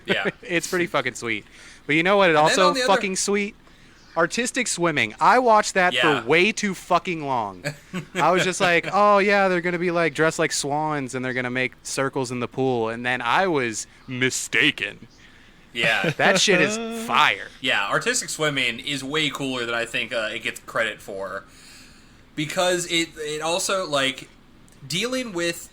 Yeah,
it's pretty fucking sweet. But you know what? It also fucking sweet. Artistic swimming. I watched that for way too fucking long. I was just like, oh yeah, they're gonna be like dressed like swans and they're gonna make circles in the pool, and then I was mistaken.
Yeah,
that shit is fire.
Yeah, artistic swimming is way cooler than I think it gets credit for, because it also like dealing with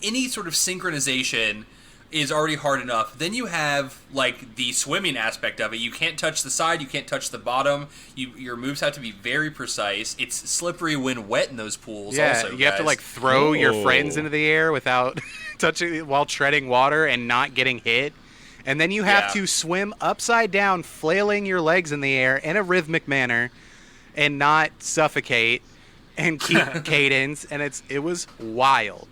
any sort of synchronization is already hard enough. Then you have like the swimming aspect of it. You can't touch the side, you can't touch the bottom. Your moves have to be very precise. It's slippery when wet in those pools.
Yeah,
also,
you have to like throw your friends into the air without touching while treading water and not getting hit. And then you have to swim upside down, flailing your legs in the air in a rhythmic manner, and not suffocate and keep cadence. And it was wild,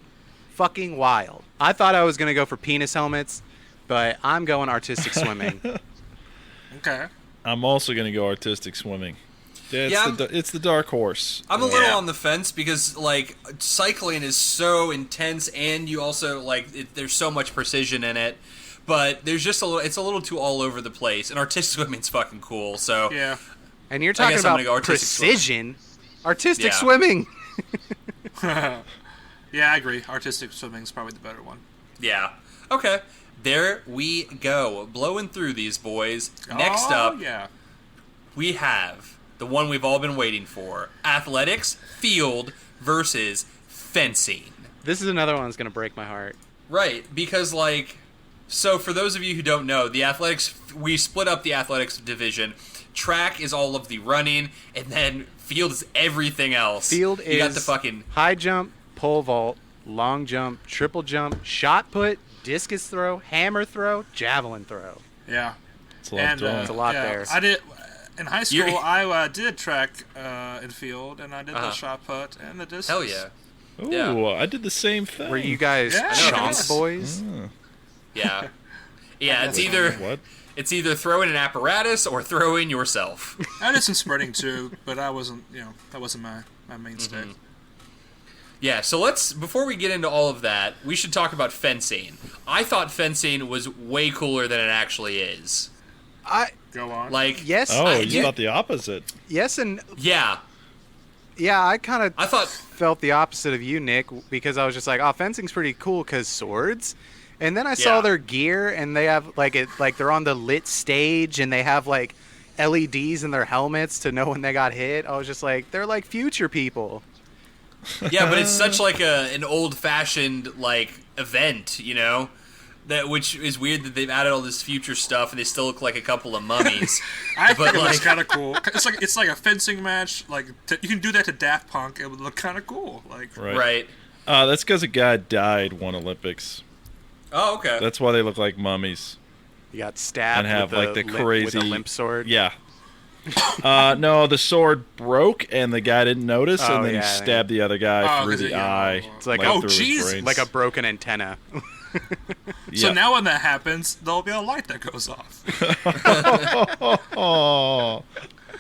fucking wild. I thought I was going to go for penis helmets, but I'm going artistic swimming.
Okay.
I'm also going to go artistic swimming. Yeah, it's the dark horse.
I'm a little on the fence because, like, cycling is so intense, and you also, like, there's so much precision in it, but there's just it's a little too all over the place, and artistic swimming's fucking cool, so...
Yeah.
And you're talking about precision? Artistic swimming!
Yeah, I agree. Artistic swimming is probably the better one.
Yeah. Okay. There we go. Blowing through these boys. Next up, we have the one we've all been waiting for. Athletics, field versus fencing.
This is another one that's going to break my heart.
Right, because, like... So, for those of you who don't know, we split up the athletics division. Track is all of the running, and then field is everything else.
Field is
got the fucking
high jump, pole vault, long jump, triple jump, shot put, discus throw, hammer throw, javelin throw.
Yeah.
It's a lot
there.
I did in high school. I did track and field, and I did the shot put and the discus.
Hell yeah.
Ooh, I did the same thing.
Were you guys chomp boys?
Yeah. Yeah, it's either throwing an apparatus or throwing yourself.
I did some sprinting too, but that wasn't my mainstay.
Mm-hmm. Yeah, so before we get into all of that, we should talk about fencing. I thought fencing was way cooler than it actually is.
Go on.
Like,
yes.
You thought the opposite.
Yes, and
yeah.
Yeah, I
thought
felt the opposite of you, Nick, because I was just like, oh, fencing's pretty cool because swords. And then I saw their gear, and they have like they're on the lit stage, and they have like LEDs in their helmets to know when they got hit. I was just like, they're like future people.
Yeah, but it's such like an old-fashioned like event, you know, which is weird that they've added all this future stuff and they still look like a couple of mummies.
I think it looks kind of cool. It's like a fencing match. Like you can do that to Daft Punk. It would look kind of cool. Like
right.
That's because a guy died one Olympics.
Oh, okay.
That's why they look like mummies.
You got stabbed
and have
with
like the crazy
with a limp sword.
Yeah. No, the sword broke and the guy didn't notice, and then he stabbed the other guy through the eye.
It's like
Jesus,
like a broken antenna.
So now when that happens, there'll be a light that goes off.
Oh.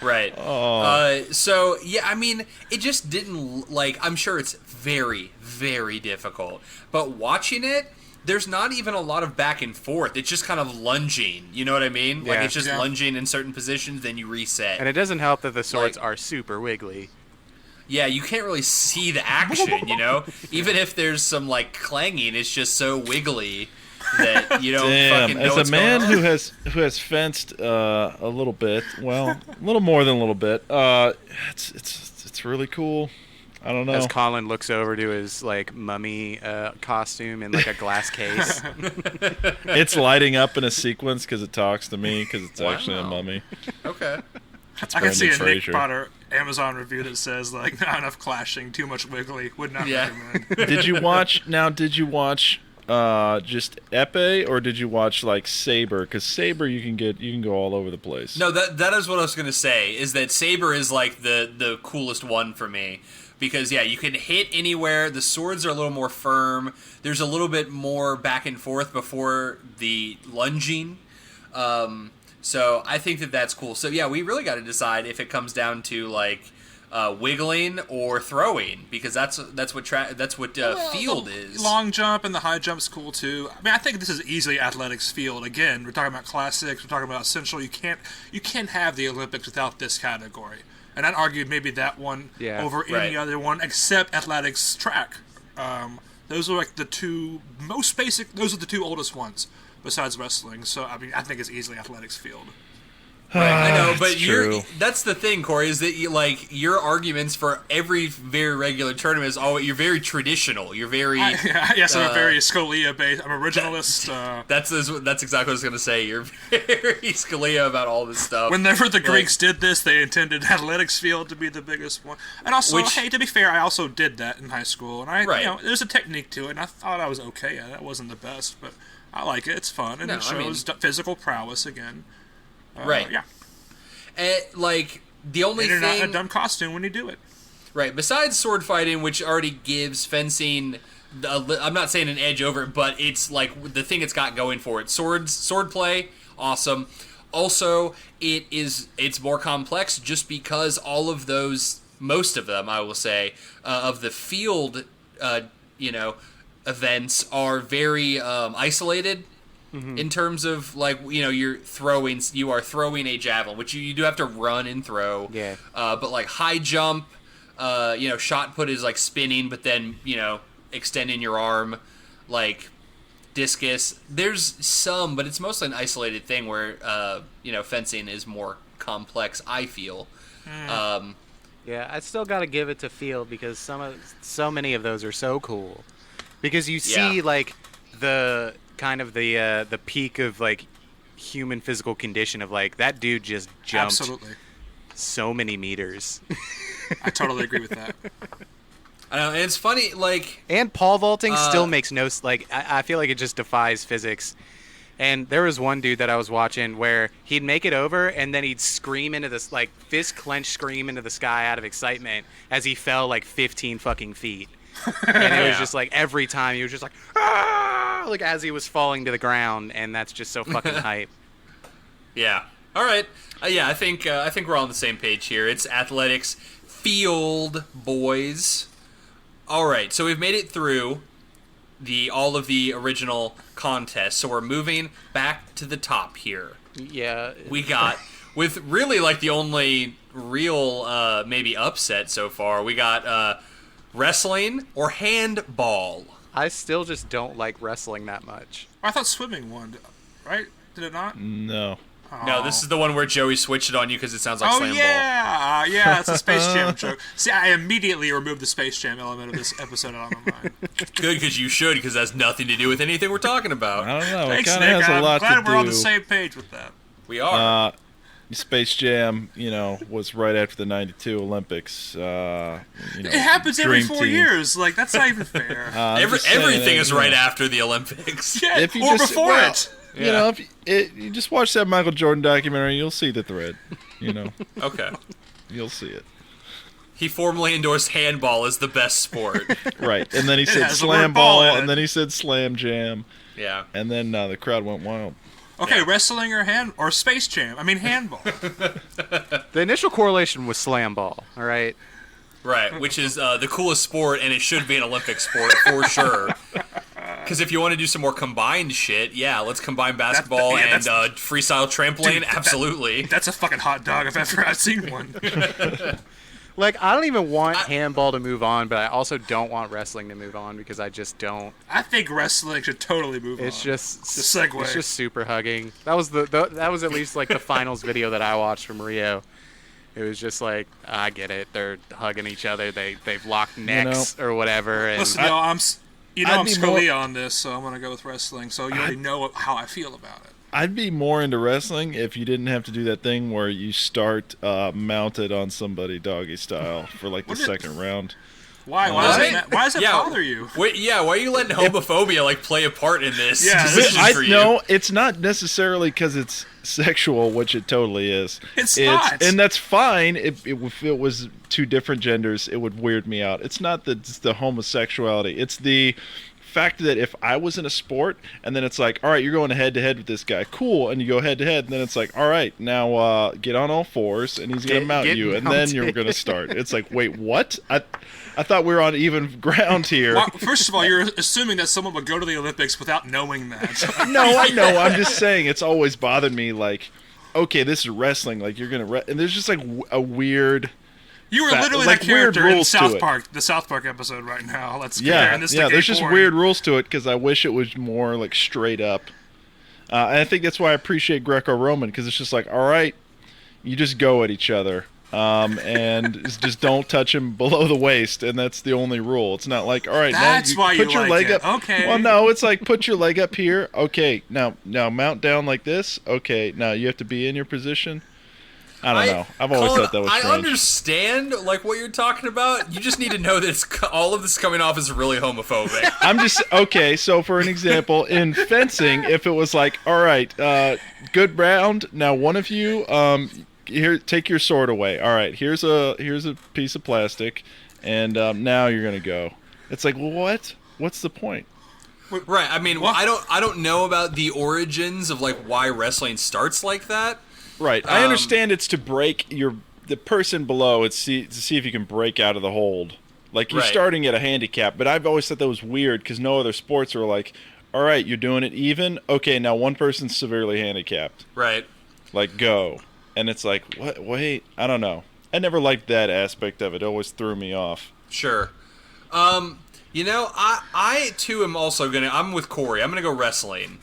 Right.
Oh.
So, yeah, I mean, it just didn't, like, I'm sure it's very, very difficult. But watching it, there's not even a lot of back and forth. It's just kind of lunging. You know what I mean?
Yeah.
Like, it's just lunging in certain positions, then you reset.
And it doesn't help that the swords are super wiggly.
Yeah, you can't really see the action, you know? Even if there's some, like, clanging, it's just so wiggly that you don't fucking know what's
As a man
going on.
who has fenced a little bit, well, a little more than a little bit, it's really cool. I don't know.
As Colin looks over to his like mummy costume in like a glass case.
It's lighting up in a sequence because it talks to me because it's actually a mummy.
Okay.
I can see a Nick
Fraser.
Potter Amazon review that says like not enough clashing, too much wiggly. Would not recommend.
Did you watch just Epee or did you watch like Saber? Because Saber you can go all over the place.
No, that is what I was gonna say. Is that Saber is like the coolest one for me because you can hit anywhere. The swords are a little more firm. There's a little bit more back and forth before the lunging. So I think that's cool. So yeah, we really got to decide if it comes down to like wiggling or throwing because that's what field is.
Long jump and the high jump's cool too. I mean, I think this is easily athletics field. Again, we're talking about classics. We're talking about essential. You can't have the Olympics without this category. And I'd argue maybe that one over any other one except athletics track. Those are like the two most basic. Those are the two oldest ones besides wrestling. So I mean, I think it's easily athletics field.
Right, I know, but
true.
that's the thing, Corey, is that your arguments for every very regular tournament is always you're very traditional. You're very
I'm a very Scalia based. I'm originalist.
That's exactly what I was gonna say. You're very Scalia about all this stuff.
Whenever the Greeks did this, they intended athletics field to be the biggest one. And also, hey, to be fair, I also did that in high school, and there's a technique to it, and I thought I was okay at it. That wasn't the best, but I like it. It's fun, and it shows physical prowess again.
Right.
Yeah.
And, the only
thing...
thing...
You're not in a dumb costume when you do it.
Right. Besides sword fighting, which already gives fencing... I'm not saying an edge over it, but it's, the thing it's got going for it. Sword play, awesome. Also, it's more complex just because all of those... Most of them, I will say, of the field, events are very isolated. Mm-hmm. In terms of you are throwing a javelin, which you do have to run and throw.
Yeah.
But high jump, shot put is spinning, but then extending your arm, discus. There's some, but it's mostly an isolated thing where fencing is more complex. I feel.
Yeah, I still got to give it to field because so many of those are so cool, because you see the kind of the peak of human physical condition of that dude just jumped so many meters.
I totally agree with that.
I know, and it's funny
and pole vaulting still makes no I feel like it just defies physics. And there was one dude that I was watching where he'd make it over and then he'd scream into this fist clenched scream into the sky out of excitement as he fell 15 fucking feet. And it was just every time he was just ah! As he was falling to the ground, and that's just so fucking hype.
Yeah. All right. I think we're all on the same page here. It's athletics field, boys. All right. So we've made it through all of the original contests. So we're moving back to the top here.
Yeah.
We got with really the only real maybe upset so far. We got wrestling or handball.
I still just don't like wrestling that much.
I thought swimming won, right? Did it not?
No.
Oh.
No, this is the one where Joey switched it on you because it sounds like slam ball.
Yeah, it's a Space Jam joke. See, I immediately removed the Space Jam element of this episode out of my mind.
Good, because you should, because that's nothing to do with anything we're talking about.
I don't know.
Thanks,
it
Nick.
kind of has a lot
I'm glad
to do.
we're on the same page with that.
We are.
Space Jam, was right after the '92 Olympics.
It happens every 4 years. That's not even fair.
Everything is right after the Olympics.
Yeah, or before it.
If you just watch that Michael Jordan documentary, you'll see the thread.
Okay.
You'll see it.
He formally endorsed handball as the best sport.
Right, and then he said slam ball, and then he said slam jam.
Yeah.
And then the crowd went wild.
Okay, wrestling or Space Jam. I mean handball.
The initial correlation was slam ball. All right.
Right, which is the coolest sport, and it should be an Olympic sport for sure. Because if you want to do some more combined shit, yeah, let's combine basketball and freestyle trampoline. Dude, absolutely.
That's a fucking hot dog if ever I've seen one.
Like, I don't even want handball to move on, but I also don't want wrestling to move on because I just don't.
I think wrestling should totally move on.
It's just
the segue.
It's just super hugging. That was that was at least like the finals video that I watched from Rio. It was just like, I get it. They're hugging each other. They've locked necks or whatever. And
listen, I'm Scalia on this, so I'm gonna go with wrestling. So you already know how I feel about it.
I'd be more into wrestling if you didn't have to do that thing where you start mounted on somebody doggy style for like the second round.
Why? Why does it bother you?
Wait, why are you letting homophobia like play a part in this?
Yeah,
no, it's not necessarily because it's sexual, which it totally is.
It's not,
and that's fine. If it was two different genders, it would weird me out. It's not the homosexuality. It's the fact that if I was in a sport and then it's like, all right, you're going head to head with this guy, cool, and you go head to head, and then it's like, all right, now get on all fours, and he's gonna mount you, and then you're gonna start. It's like, wait, what? I thought we were on even ground here.
Well, first of all, you're assuming that someone would go to the Olympics without knowing that.
No, I know. I'm just saying it's always bothered me. Like, okay, this is wrestling. Like, you're gonna and there's just like a weird.
You were literally that character in South Park, the South Park episode right now. Let's compare this to
there's just weird rules to it because I wish it was more like straight up. And I think that's why I appreciate Greco-Roman because it's just like, all right, you just go at each other. And just don't touch him below the waist, and that's the only rule. It's not like, all right,
that's
now you put your leg up.
Okay.
Well, no, it's like put your leg up here. Okay, now mount down like this. Okay, now you have to be in your position. I don't know. I've always thought that was strange.
I understand like what you're talking about. You just need to know that all of this coming off is really homophobic.
I'm just okay. So for an example, in fencing, if it was like, all right, good round. Now one of you, here, take your sword away. All right, here's a piece of plastic, and now you're gonna go. It's like, well, what? What's the point?
Right. I mean, I don't know about the origins of like why wrestling starts like that.
Right. I understand it's to break the person below. It's to see if you can break out of the hold. Like you're starting at a handicap, but I've always thought that was weird because no other sports are like, all right, you're doing it even. Okay, now one person's severely handicapped.
Right.
Like go. And it's like, what? Wait, I don't know. I never liked that aspect of it. It always threw me off.
Sure. You know, I too am also I'm with Corey. I'm gonna go wrestling.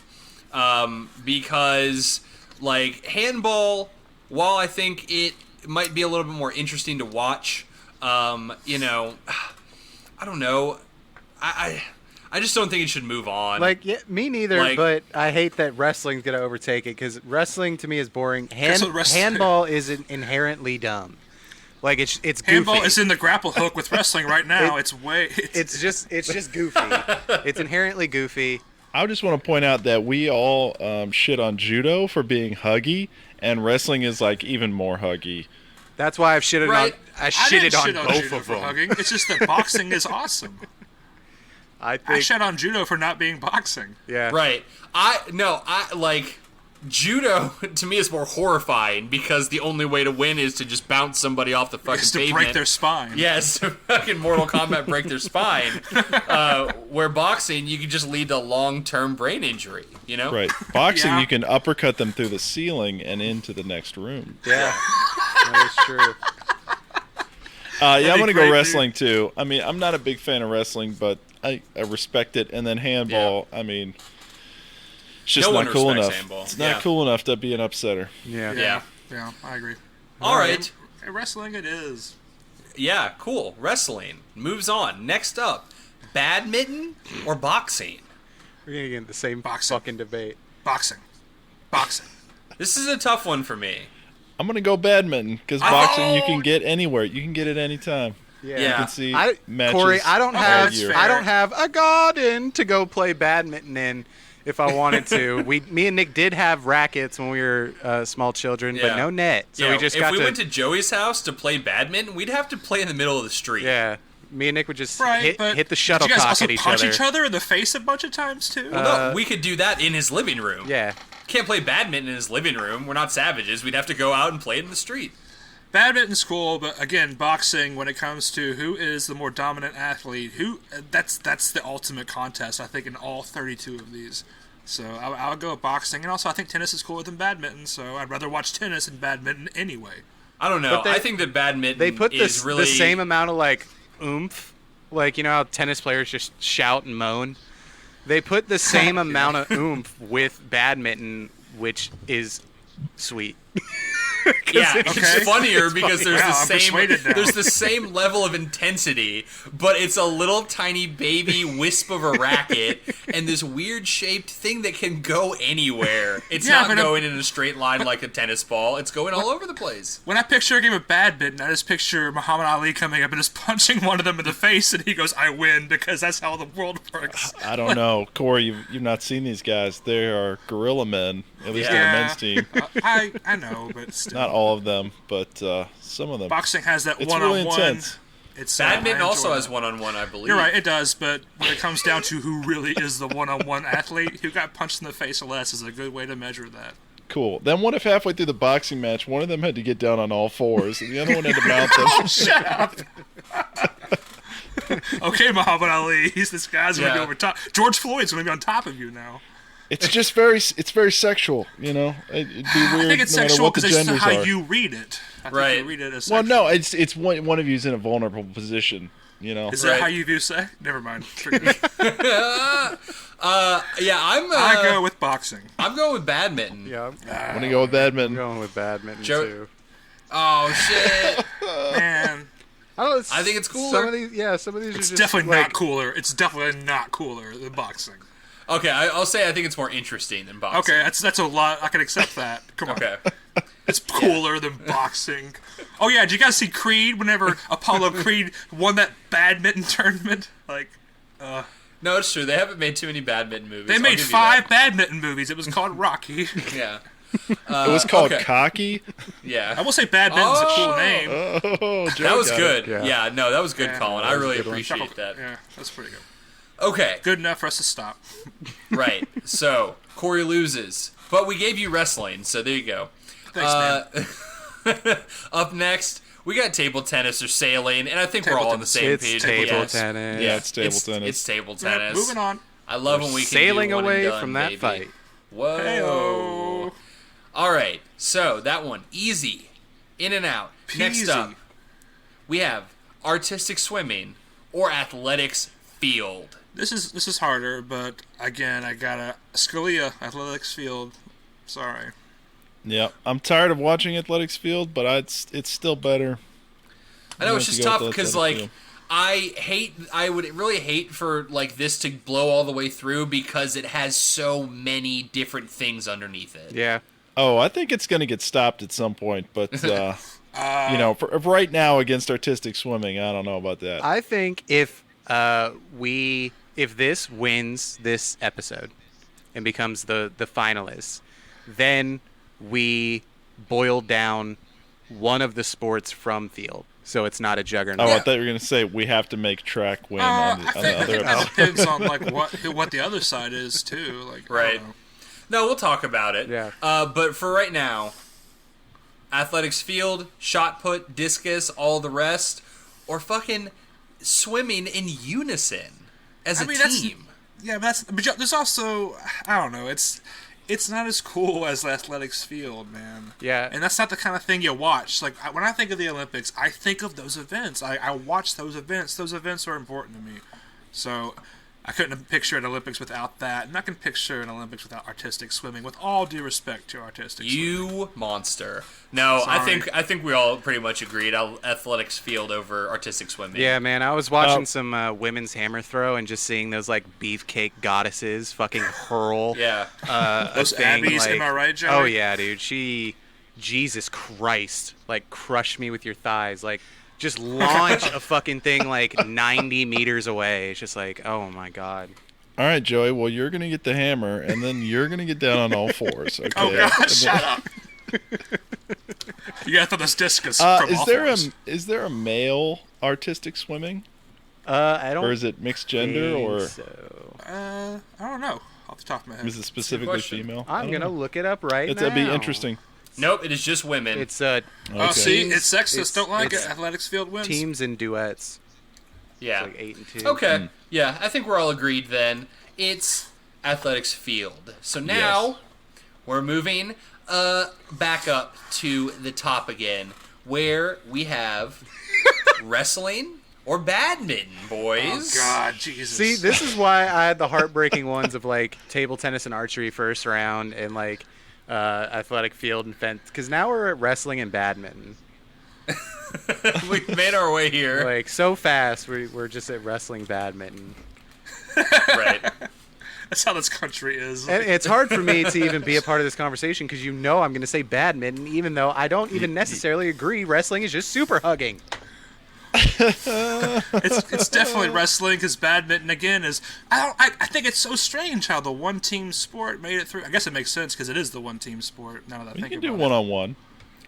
Because like handball, while I think it might be a little bit more interesting to watch, you know, I don't know. I just don't think it should move on.
Like, yeah, me neither, but I hate that wrestling's going to overtake it because wrestling to me is boring. Handball is inherently dumb. Like, it's goofy.
Handball is in the grapple hook with wrestling right now. It's
just goofy. It's inherently goofy.
I just want to point out that we all shit on judo for being huggy, and wrestling is like even more huggy.
That's why I've shitted on. I shitted on both of them.
Hugging. It's just that boxing is awesome. I shit on judo for not being boxing.
Yeah.
Right. I like judo to me is more horrifying because the only way to win is to just bounce somebody off the fucking pavement.
To break their spine.
Yes, to fucking Mortal Kombat break their spine. Where boxing, you can just lead to long-term brain injury, you know?
Right. Boxing, you can uppercut them through the ceiling and into the next room.
Yeah. That is true.
I'm going to go wrestling, too. I mean, I'm not a big fan of wrestling, but I respect it. And then handball, I mean, it's just not cool enough. Handball. It's not cool enough to be an upsetter.
Yeah, I agree.
All right.
Wrestling it is.
Yeah, cool. Wrestling. Moves on. Next up, badminton or boxing?
We're going to get into the same fucking debate.
Boxing.
This is a tough one for me.
I'm going to go badminton because boxing you can get anywhere. You can get it anytime.
Yeah.
You can see matches.
Corey, I don't have a garden to go play badminton in if I wanted to. Me and Nick did have rackets when we were small children, but no net. So we just
if we went to Joey's house to play badminton, we'd have to play in the middle of the street.
Yeah. Me and Nick would just
Right,
hit the
did you guys
shuttlecock
also
at each
punch
other.
each other in the face a bunch of times too?
Well, no, we could do that in his living room.
Yeah.
Can't play badminton in his living room. We're not savages. We'd have to go out and play it in the street.
Badminton's cool, but again, boxing. When it comes to who is the more dominant athlete, that's the ultimate contest. I think in all 32 of these. So I'll go with boxing, and also I think tennis is cooler than badminton. So I'd rather watch tennis than badminton anyway.
I don't know. I think that badminton
They put
is really
the same amount of like oomph, like you know how tennis players just shout and moan. They put the same amount of oomph with badminton, which is sweet.
Yeah, it's funnier because there's
Wow,
the
I'm persuaded now.
there's the same level of intensity, but it's a little tiny baby wisp of a racket and this weird shaped thing that can go anywhere. It's not going in a straight line like a tennis ball. It's going all over the place.
When I picture a game of badminton, I just picture Muhammad Ali coming up and just punching one of them in the face, and he goes, "I win," because that's how the world works.
I don't know, Corey. You've not seen these guys. They are gorilla men, at least on the men's team.
I know, but still.
Not all of them, but some of them.
Boxing has that
It's
one-on-one.
really intense.
It's
Badminton
I
also
enjoy
has
it.
one-on-one, I believe.
You're right, it does, but when it comes down to who really is the one-on-one athlete, who got punched in the face or less is a good way to measure that.
Cool. Then what if halfway through the boxing match, one of them had to get down on all fours, and the other one had to mount them?
Oh, shut up! Okay, Muhammad Ali, this guy's going to be over top. George Floyd's going to be on top of you now.
It's just very sexual, you know. It'd be weird
I think it's
no matter
sexual
what the
because it's
genders
how
are.
you read it. I think
Right.
you read it as
Well,
sexual.
no, it's one of you's in a vulnerable position, you know.
Is
Right.
that how you view sex? Never mind. Forget it.
Yeah,
I go with boxing.
I'm going with badminton.
Yeah,
I'm gonna go with badminton.
I'm going with badminton
Joe-
too.
Oh shit.
Man,
I
think it's cooler.
Some of these are
it's
just
definitely
like,
not cooler. It's definitely not cooler than boxing.
Okay, I'll say I think it's more interesting than boxing.
Okay, that's a lot. I can accept that. Come on.
Okay.
It's cooler than boxing. Oh yeah, did you guys see Creed? Whenever Apollo Creed won that badminton tournament, like
No, it's true. They haven't made too many badminton movies.
they
I'll
made
give you
5 badminton movies. It was called Rocky.
that. Yeah.
It was called
okay.
Cocky.
Yeah.
I will say badminton's a cool
Oh.
name.
Oh, Joe
That was
got
good.
it.
Yeah. No, that was good,
Yeah,
Colin.
that
I
was a
really
good one.
appreciate that.
Yeah, that's pretty good.
Okay.
Good enough for us to stop.
Right. So Corey loses, but we gave you wrestling, so there you go.
Thanks, man.
Up next, we got table tennis or sailing, and I think we're all on the same
It's
page.
table
Yes.
tennis.
Yeah, it's table tennis.
It's table
Yeah,
tennis.
moving on.
I love when we can
Sailing
do one
away
and done,
from that
baby.
fight.
Whoa.
Heyo.
All right, so that one, easy, in and out. Next
Peasy.
up, we have artistic swimming or athletics field.
This is harder, but again, I got a Scalia athletics field. Sorry.
Yeah, I'm tired of watching athletics field, but it's still better.
I know
I'm
it's
gonna
just
go
tough
with
because
athletic
like
field.
I would really hate for like this to blow all the way through because it has so many different things underneath it.
Yeah.
Oh, I think it's going to get stopped at some point, but you know, for right now against artistic swimming, I don't know about that.
I think if this wins this episode and becomes the finalists, then we boil down one of the sports from field, so it's not a juggernaut.
Oh, I thought you were going to say we have to make track win on
I
the
think
other
that
episode.
depends on like what the other side is too. Like I
Right.
don't know.
No, we'll talk about it.
Yeah.
But for right now, athletics field, shot put, discus, all the rest, or fucking swimming in unison as a team.
But there's also I don't know. It's not as cool as the athletics field, man.
Yeah.
And that's not the kind of thing you watch. Like when I think of the Olympics, I think of those events. I watch those events. Those events are important to me. So I couldn't picture an Olympics without that, and I can picture an Olympics without artistic swimming. With all due respect to artistic swimming.
You monster. No,
Sorry.
I think we all pretty much agreed. Athletics field over artistic swimming.
Yeah, man, I was watching some women's hammer throw and just seeing those like beefcake goddesses fucking hurl.
Yeah.
Those
thing,
Abbeys,
like-
am I right, Joey?
Oh yeah, dude. Jesus Christ, like crush me with your thighs, like just launch a fucking thing like 90 meters away. It's just like, oh my god.
All right, Joey. Well, you're going to get the hammer, and then you're going to get down on all fours. Okay.
Oh God, shut up. You got to throw this discus from all fours.
Is there a male artistic swimming?
I don't.
Or is it mixed gender,
think
or
so.
I don't know off the top of my head.
is it specifically female?
I'm gonna look it up right now.
That'd be interesting.
Nope, it is just women.
It's
Oh,
Okay.
see,
Teams-
it's sexist.
it's-
Don't like it.
it's
Athletics field wins.
teams and duets.
yeah.
It's like 8 and 2.
Okay. Yeah, I think we're all agreed then. It's athletics field. So now
Yes.
we're moving back up to the top again, where we have wrestling or badminton, boys.
Oh God, Jesus.
See, this is why I had the heartbreaking ones of like table tennis and archery first round, and like athletic field and fence. Because now we're at wrestling and badminton.
We've made our way here.
Like so fast, we're just at wrestling, badminton.
Right.
That's how this country is.
And it's hard for me to even be a part of this conversation because I'm going to say badminton, even though I don't even necessarily agree. Wrestling is just super hugging.
It's definitely wrestling because badminton again is. I think it's so strange how the one team sport made it through. I guess it makes sense because it is the one team sport. Now that I
You
think
can
about
do
it.
one-on-one.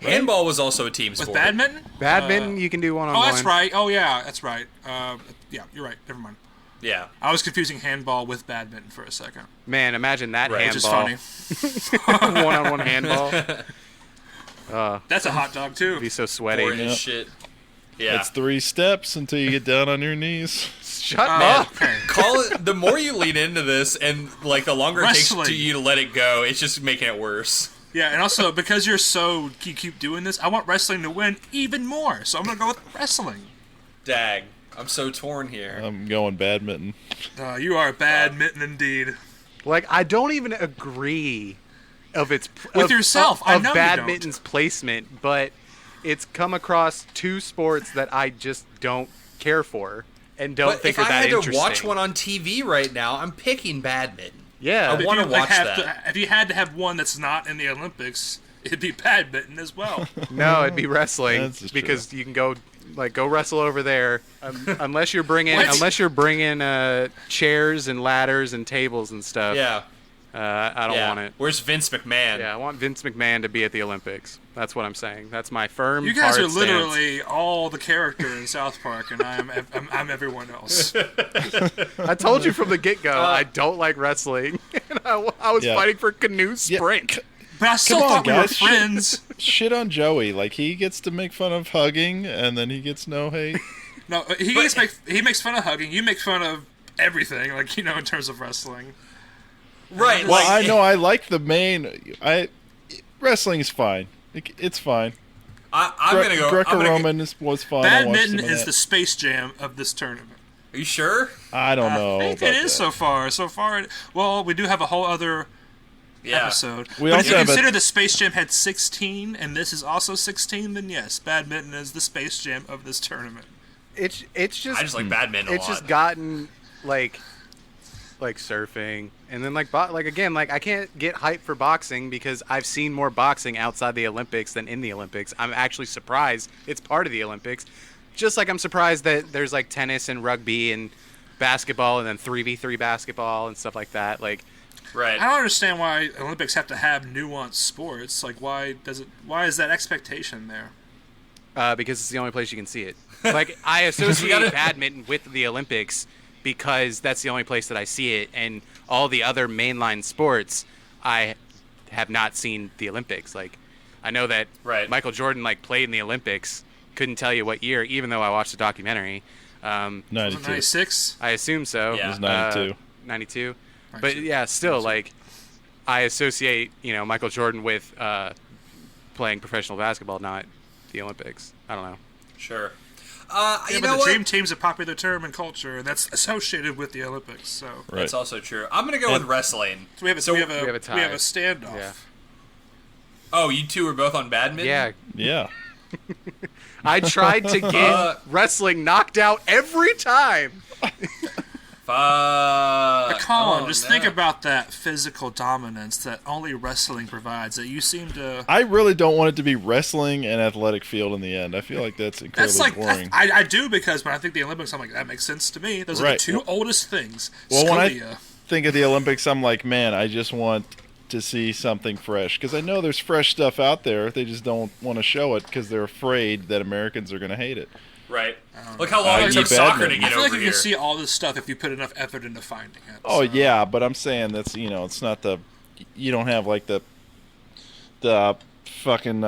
Handball was also a team
With
sport.
badminton.
Badminton, you can do one-on-one.
Oh, that's right. Oh, yeah, that's right. Yeah, you're right. Never mind.
Yeah.
I was confusing handball with badminton for a second.
Man, imagine that
Right.
Which is
handball.
funny.
One-on-one handball.
That's a hot dog too.
Be so sweaty.
Boring as
Yep.
shit. Yeah.
It's 3 steps until you get down on your knees.
Shut
Oh,
up.
okay.
Call it. The more you lean into this, and like the longer it takes
Wrestling.
to you to let it go, it's just making it worse.
Yeah, and also because you keep doing this, I want wrestling to win even more. So I'm gonna go with wrestling.
Dag. I'm so torn here.
I'm going badminton.
You are badminton indeed.
Like, I don't even agree of its
With yourself. I
of
know you
badminton's placement, but it's come across two sports that I just don't care for and don't
But
think
if
are
I
that
had to
interesting.
watch one on TV right now, I'm picking badminton.
Yeah.
I
If
wanna
you,
watch
have
that.
if you had to have one that's not in the Olympics, it'd be badminton as well.
No, it'd be wrestling
That's just
because you can go wrestle over there unless you're bringing
What?
chairs and ladders and tables and stuff.
Yeah.
I don't
Yeah.
want it.
Where's Vince McMahon?
Yeah, I want Vince McMahon to be at the Olympics. That's what I'm saying. That's my firm.
You guys
hard
are literally all the character in South Park, and I'm everyone else.
stance. I told you from the get-go, I don't like wrestling. And I was
Yeah.
fighting for canoe sprint.
But I still
Come on,
thought we were
guys.
friends.
Shit on Joey. Like, he gets to make fun of hugging, and then he gets no hate.
No, he makes fun of hugging. You make fun of everything, like in terms of wrestling.
Right.
Well,
like,
I know I like the main. Wrestling is fine. It's fine.
I'm gonna go. I'm gonna go-
Greco-Roman was fun. I watched
Badminton
some of
is
that.
the Space Jam of this tournament.
Are you sure?
I don't know.
I think
about
it is
that.
so far. Well, we do have a whole other
Yeah.
episode.
We
But
also
if you
have a-
consider the Space Jam had 16, and this is also 16, then yes, badminton is the Space Jam of this tournament.
It's just
I just like badminton a
it's
lot.
just gotten like surfing, and then again, I can't get hyped for boxing because I've seen more boxing outside the Olympics than in the Olympics. I'm actually surprised it's part of the Olympics, just like I'm surprised that there's like tennis and rugby and basketball and then 3v3 basketball and stuff like that. Like,
Right.
I don't understand why Olympics have to have nuanced sports. Like, why is that expectation there?
because it's the only place you can see it. Like, I associate badminton with the Olympics because that's the only place that I see it, and all the other mainline sports, I have not seen the Olympics. Like, I know that
Right.
Michael Jordan played in the Olympics. Couldn't tell you what year, even though I watched the documentary.
Was it
92.
96?
I assume so.
Yeah. It
was 92.
92. But yeah, still, I associate Michael Jordan with playing professional basketball, not the Olympics. I don't know.
Sure.
Yeah,
You
but
know
the
what?
dream team's a popular term in culture, and that's associated with the Olympics. So,
Right.
That's also true. I'm gonna go with wrestling.
so we have a
tie.
we have a standoff.
Yeah.
Oh, you two are both on badminton?
Yeah.
Yeah.
I tried to get wrestling knocked out every time.
Fuck.
Colin,
Oh,
just
no.
think about that physical dominance that only wrestling provides. That you seem to.
I really don't want it to be wrestling and athletic field in the end. I feel like that's incredibly
That's
boring.
I do, because when I think the Olympics, I'm like, that makes sense to me. Those are the
Right.
two oldest things.
Well, when I
Scalia.
think of the Olympics, I'm like, man, I just want to see something fresh. Because I know there's fresh stuff out there. They just don't want to show it because they're afraid that Americans are going to hate it.
Right. Look how long it took soccer to get
I feel
over
like you
here.
can see all this stuff if you put enough effort into finding it.
Oh yeah, but I'm saying that's it's not you don't have like the fucking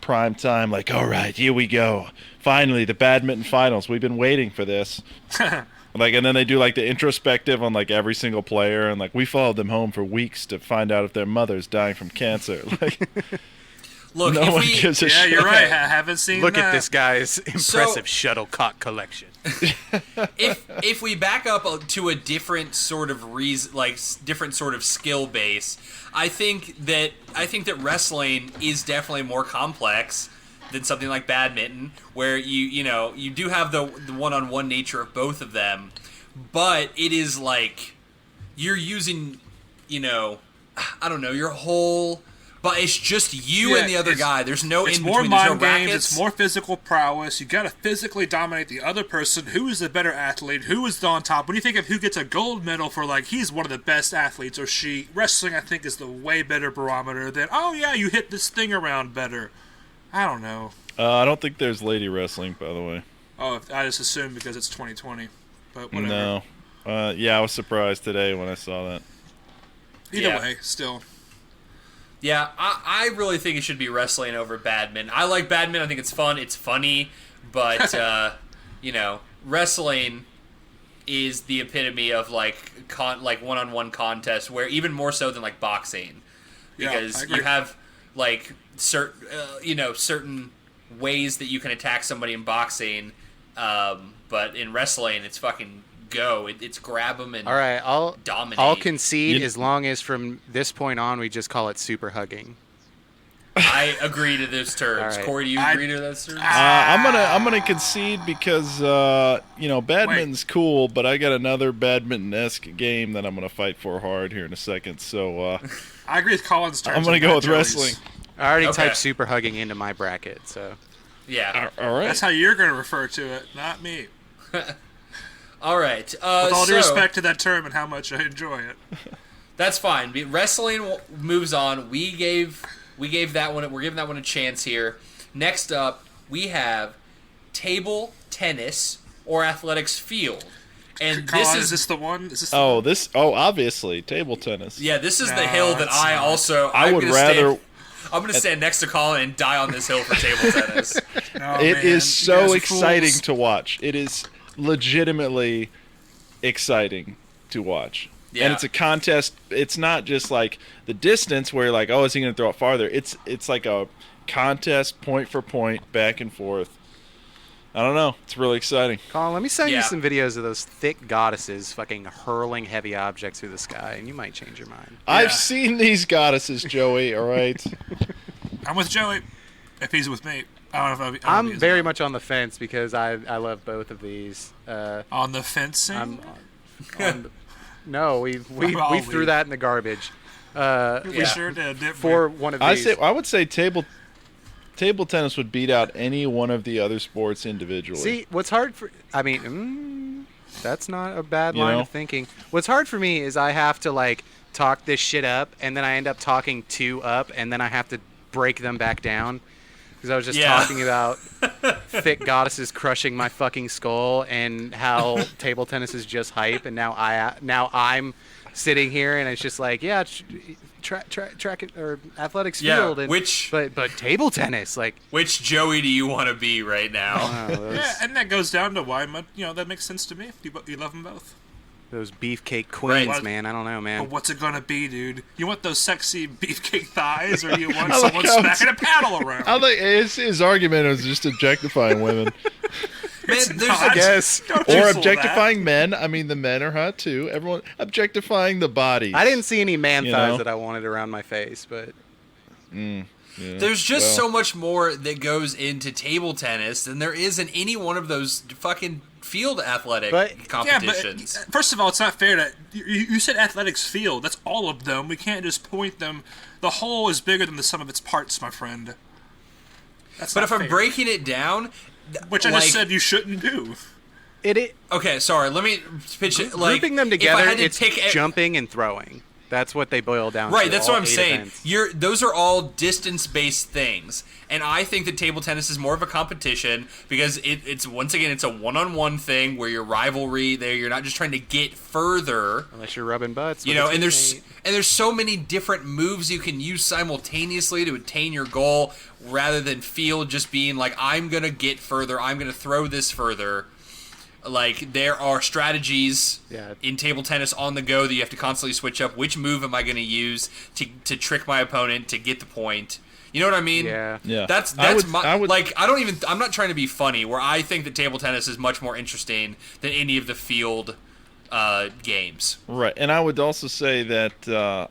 prime time like, all right, here we go, finally the badminton finals, we've been waiting for this. Like, and then they do like the introspective on like every single player, and like we followed them home for weeks to find out if their mother's dying from cancer. Like,
Look,
no one gives a shit.
You're right. I haven't seen
Look
that.
at this guy's impressive shuttlecock collection.
if we back up to a different sort of different sort of skill base, I think that wrestling is definitely more complex than something like badminton, where you do have the one-on-one nature of both of them, but it is like you're using I don't know, your whole. But it's just you and the other guy. There's no in between.
It's more mind games.
Rackets.
It's more physical prowess. You got to physically dominate the other person. Who is the better athlete? Who is on top? When you think of who gets a gold medal for like he's one of the best athletes or she, wrestling I think is the way better barometer than you hit this thing around better. I don't know.
I don't think there's lady wrestling, by the way.
Oh, I just assumed because it's 2020. But whatever.
No. Yeah, I was surprised today when I saw that.
Either way, still.
Yeah, I really think it should be wrestling over badminton. I like badminton. I think it's fun. It's funny. But, wrestling is the epitome of, like one-on-one contest, where even more so than, like, boxing. Because you have, like, certain ways that you can attack somebody in boxing. But in wrestling, it's fucking go. It's grab them and
all right,
dominate.
I'll concede as long as from this point on we just call it super hugging.
I agree to those terms.
Right.
Corey, do you agree to those terms?
I'm gonna concede because badminton's cool, but I got another badminton-esque game that I'm gonna fight for hard here in a second. So
I agree with Colin's terms.
I'm gonna go with wrestling.
I already typed super hugging into my bracket, so
yeah.
All right.
That's how you're gonna refer to it, not me.
All right.
With all due respect to that term and how much I enjoy it.
That's fine. Wrestling moves on. We gave that one. We're giving that one a chance here. Next up, we have table tennis or athletics field. And
Colin,
this
is this the one? Is this
obviously table tennis.
Yeah, this is the hill that I'm going to stand next to Colin and die on this hill for table tennis.
It is so exciting to watch. It is legitimately exciting to watch. Yeah. And it's a contest. It's not just like the distance where you're like, oh, is he going to throw it farther? It's like a contest, point for point, back and forth. I don't know. It's really exciting.
Colin, let me send you some videos of those thick goddesses fucking hurling heavy objects through the sky, and you might change your mind.
I've seen these goddesses, Joey, all right?
I'm with Joey, if he's with me.
I'm very much on the fence because I love both of these.
On the fencing?
No, we threw that in the garbage.
We sure did.
For one of these.
I would say table tennis would beat out any one of the other sports individually.
See, what's hard for... that's not a bad line of thinking. What's hard for me is I have to, like, talk this shit up, and then I end up talking two up, and then I have to break them back down. Because I was just talking about thick goddesses crushing my fucking skull and how table tennis is just hype, and now I'm sitting here and it's just like, track it or athletics field, and but table tennis, like,
which Joey do you want to be right now?
And that goes down to why that makes sense to me. You love them both.
Those beefcake queens, man. I don't know, man.
But what's it gonna be, dude? You want those sexy beefcake thighs, or do you want someone smacking a paddle around?
I think his argument is just objectifying women.
Man,
I guess. Or objectifying men. I mean, the men are hot too. Everyone objectifying the bodies.
I didn't see any man thighs that I wanted around my face, but
there's just so much more that goes into table tennis than there is in any one of those fucking field athletic competitions.
But first of all, it's not fair to you said athletics field. That's all of them. We can't just point them. The whole is bigger than the sum of its parts, my friend.
But if I'm breaking it down,
which I just said you shouldn't do.
Okay, sorry. Let me pitch it.
Grouping them together, it's jumping and throwing. That's what they boil down to.
Right, that's what I'm
8
saying.
events.
Those are all distance-based things, and I think that table tennis is more of a competition because it's once again it's a one-on-one thing where your rivalry there. You're not just trying to get further,
Unless you're rubbing butts.
you know. And there's so many different moves you can use simultaneously to attain your goal, rather than field just being like, I'm gonna get further, I'm gonna throw this further. Like, there are strategies in table tennis on the go that you have to constantly switch up. Which move am I going to use to trick my opponent to get the point? You know what I mean?
Yeah.
That's I'm not trying to be funny, where I think that table tennis is much more interesting than any of the field games.
Right, and I would also say that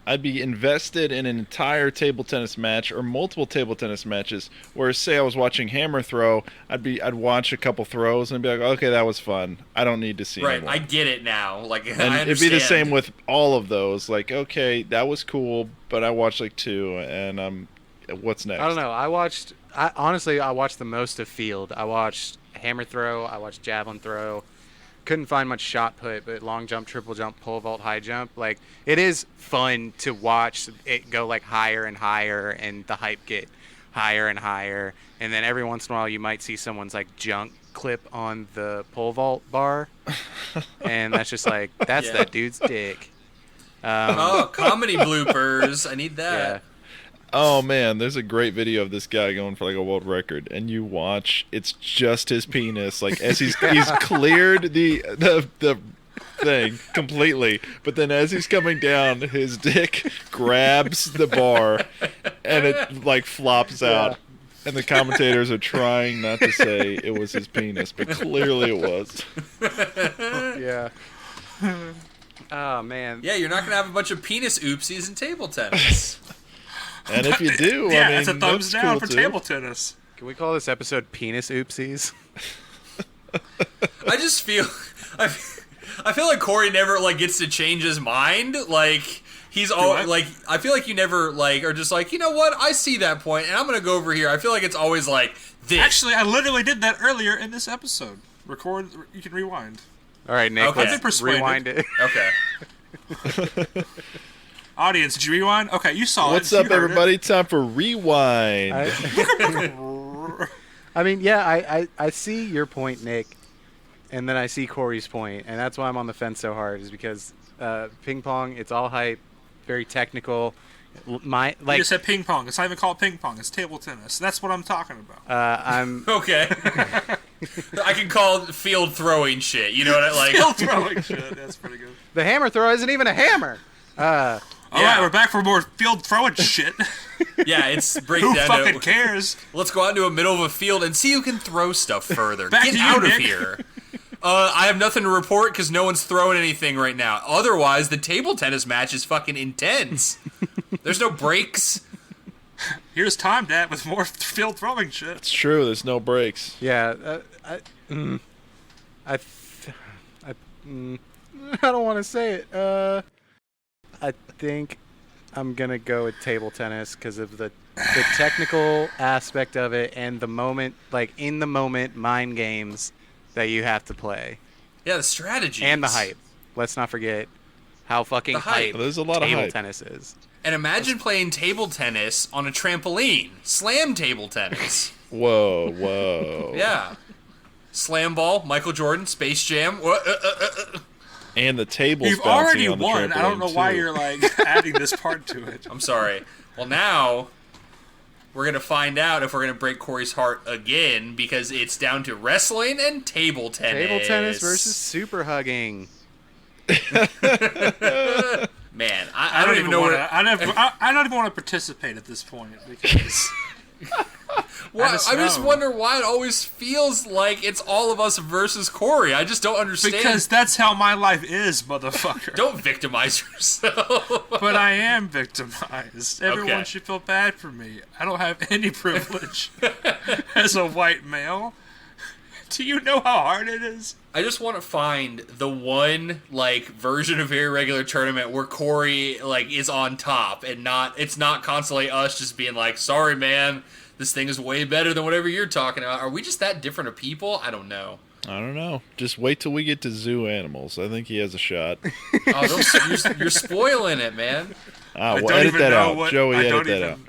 I'd be invested in an entire table tennis match or multiple table tennis matches. Whereas, say I was watching hammer throw, I'd watch a couple throws and be like, okay, that was fun. I don't need to see
Right,
anymore.
I get it now. Like,
and
I understand.
it'd be the same with all of those. Like, okay, that was cool, but I watched like 2, and what's next?
I don't know. I watched the most of field. I watched hammer throw. I watched javelin throw. Couldn't find much shot put, but long jump, triple jump, pole vault, high jump. Like, it is fun to watch it go like higher and higher, and the hype get higher and higher. And then every once in a while, you might see someone's like junk clip on the pole vault bar, and that's just like that dude's dick.
Comedy bloopers. I need that.
Yeah.
Oh man, there's a great video of this guy going for like a world record, and you watch, it's just his penis, like as he's cleared the thing completely, but then as he's coming down, his dick grabs the bar, and it like flops out, and the commentators are trying not to say it was his penis, but clearly it was.
Yeah. Oh man.
Yeah, you're not gonna have a bunch of penis oopsies in table tennis.
And if you do,
yeah,
I mean,
it's a thumbs
that's
down
cool
for
too.
table tennis.
Can we call this episode Penis Oopsies?
I just feel, I feel like Corey never like gets to change his mind. Like, he's all like, I feel like you never like are just like, you know what? I see that point, and I'm gonna go over here. I feel like it's always like this.
Actually, I literally did that earlier in this episode. Record. You can rewind.
All right, Nick.
Okay.
Let's rewind it.
Okay.
Audience, did you rewind? Okay, you saw
What's
it.
up, everybody? Time for rewind.
I mean, yeah, I see your point, Nick, and then I see Corey's point, and that's why I'm on the fence so hard, is because ping pong, it's all hype, very technical.
You just said ping pong. It's not even called ping pong. It's table tennis. That's what I'm talking about.
I'm
Okay. I can call it field throwing shit. You know what I like?
Field throwing shit. That's pretty good.
the hammer throw isn't even a hammer.
All right, we're back for more field throwing shit.
Yeah, it's break
Who
down
fucking
to,
cares?
let's go out into the middle of a field and see who can throw stuff further.
Back
Get
to you,
out of
Nick.
here. I have nothing to report because no one's throwing anything right now. Otherwise, the table tennis match is fucking intense. There's no breaks.
Here's Time Dad with more field throwing shit.
It's true. There's no breaks.
Yeah, I don't want to say it. I think I'm gonna go with table tennis because of the technical aspect of it and the moment, like in the moment, mind games that you have to play.
Yeah, the strategy.
And the hype. Let's not forget how fucking
The hype.
hype
There's a lot of
table
hype.
tennis is.
And imagine playing table tennis on a trampoline. Slam table tennis.
Whoa.
Yeah. Slam ball, Michael Jordan, Space Jam.
And the table's
You've
bouncing
already
on the
won. I don't
trampoline,
know why
too.
you're like adding this part to it.
I'm sorry. Well, now we're going to find out if we're going to break Corey's heart again because it's down to wrestling and table tennis.
Table tennis versus super hugging.
Man, I don't even know
wanna,
where.
I don't even want to participate at this point because
I just
know.
wonder why it always feels like it's all of us versus Corey. I just don't understand.
because that's how my life is, motherfucker.
Don't victimize yourself.
But I am victimized. Everyone
Okay.
should feel bad for me. I don't have any privilege as a white male. Do you know how hard it is?
I just want to find the one like version of Very Regular Tournament where Corey like is on top and it's not constantly us just being like, sorry man, this thing is way better than whatever you're talking about. Are we just that different of people? I don't know.
I don't know. Just wait till we get to zoo animals. I think he has a shot.
You're spoiling it, man.
We'll edit that out. Joey, edit that out.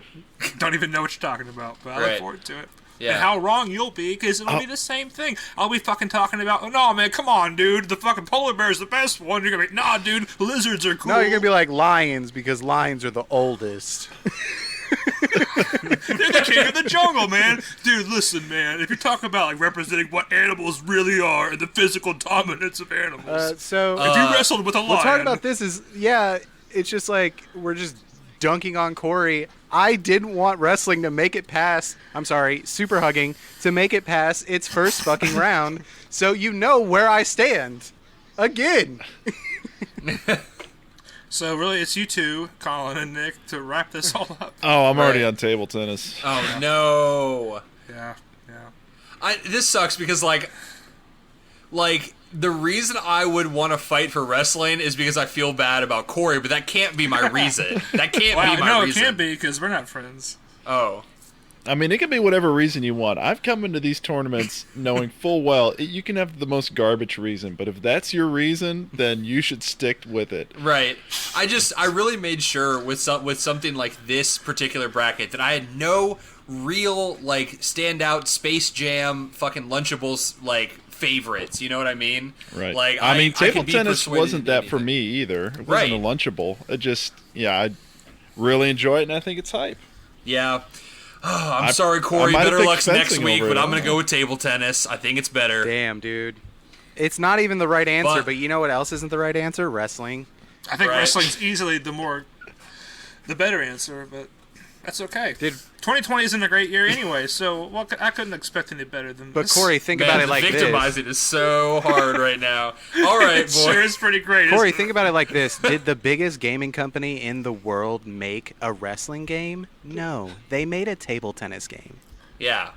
Don't even know what you're talking about, but I look forward to it.
Yeah.
And how wrong you'll be, because it'll be the same thing. I'll be fucking talking about, oh, no, man, come on, dude. The fucking polar bear's the best one. You're going to be, nah, dude, lizards are cool.
No, you're going to be like lions, because lions are the oldest.
They're the king of the jungle, man. Dude, listen, man. If you're talking about like representing what animals really are and the physical dominance of animals, if you wrestled with a lion,
what's hard about this is, it's just like we're just dunking on Corey. I didn't want wrestling to make it past. I'm sorry, super hugging to make it past its first fucking round. So you know where I stand. Again.
So really, it's you two, Colin and Nick, to wrap this all up.
Oh, I'm already on table tennis.
Oh no.
Yeah.
This sucks because like the reason I would want to fight for wrestling is because I feel bad about Corey, but that can't be my reason. That can't be my reason.
No, it can't be because we're not friends.
Oh.
I mean, it can be whatever reason you want. I've come into these tournaments knowing full well you can have the most garbage reason, but if that's your reason, then you should stick with it.
Right. I really made sure with something like this particular bracket that I had no real like standout Space Jam fucking Lunchables like favorites. You know what I mean?
Right.
Like
I mean, table tennis wasn't that for me either. It wasn't a
Right.
Lunchable. It just I really enjoy it, and I think it's hype.
Yeah. Oh, I'm sorry, Corey. Better luck next week, but I'm going to go with table tennis. I think it's better.
Damn, dude. It's not even the right answer, but you know what else isn't the right answer? Wrestling.
I think wrestling's easily the better answer, but that's okay. 2020 isn't a great year anyway, so I couldn't expect any better than this.
But Corey, think about it like this.
Victimizing is so hard right now. All right, boy.
Sure is pretty great.
Corey, think about it like this. Did the biggest gaming company in the world make a wrestling game? No. They made a table tennis game.
Yeah.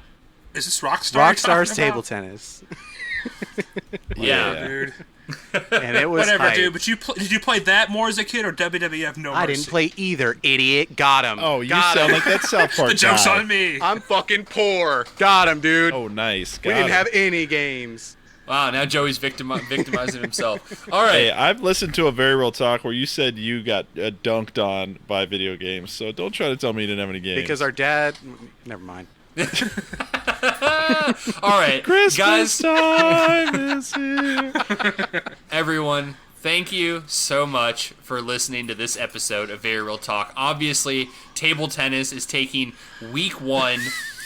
Is this Rockstar?
Rockstar's table tennis.
Yeah.
Dude.
And it was
Whatever,
hype.
dude. But did you play that more as a kid or WWF No Mercy?
I didn't play either, idiot. Got him.
Oh, you sound like that South Park
The joke's
guy.
on me.
I'm fucking poor. Got him, dude.
Oh, nice.
We didn't have any games.
Wow, now Joey's victimizing himself. All right.
Hey, I've listened to a Very Real Talk where you said you got dunked on by video games, so don't try to tell me you didn't have any games.
Because our dad... Never mind.
All right,
Christmas
guys.
time is here.
Everyone, thank you so much for listening to this episode of Very Real Talk. Obviously, table tennis is taking week 1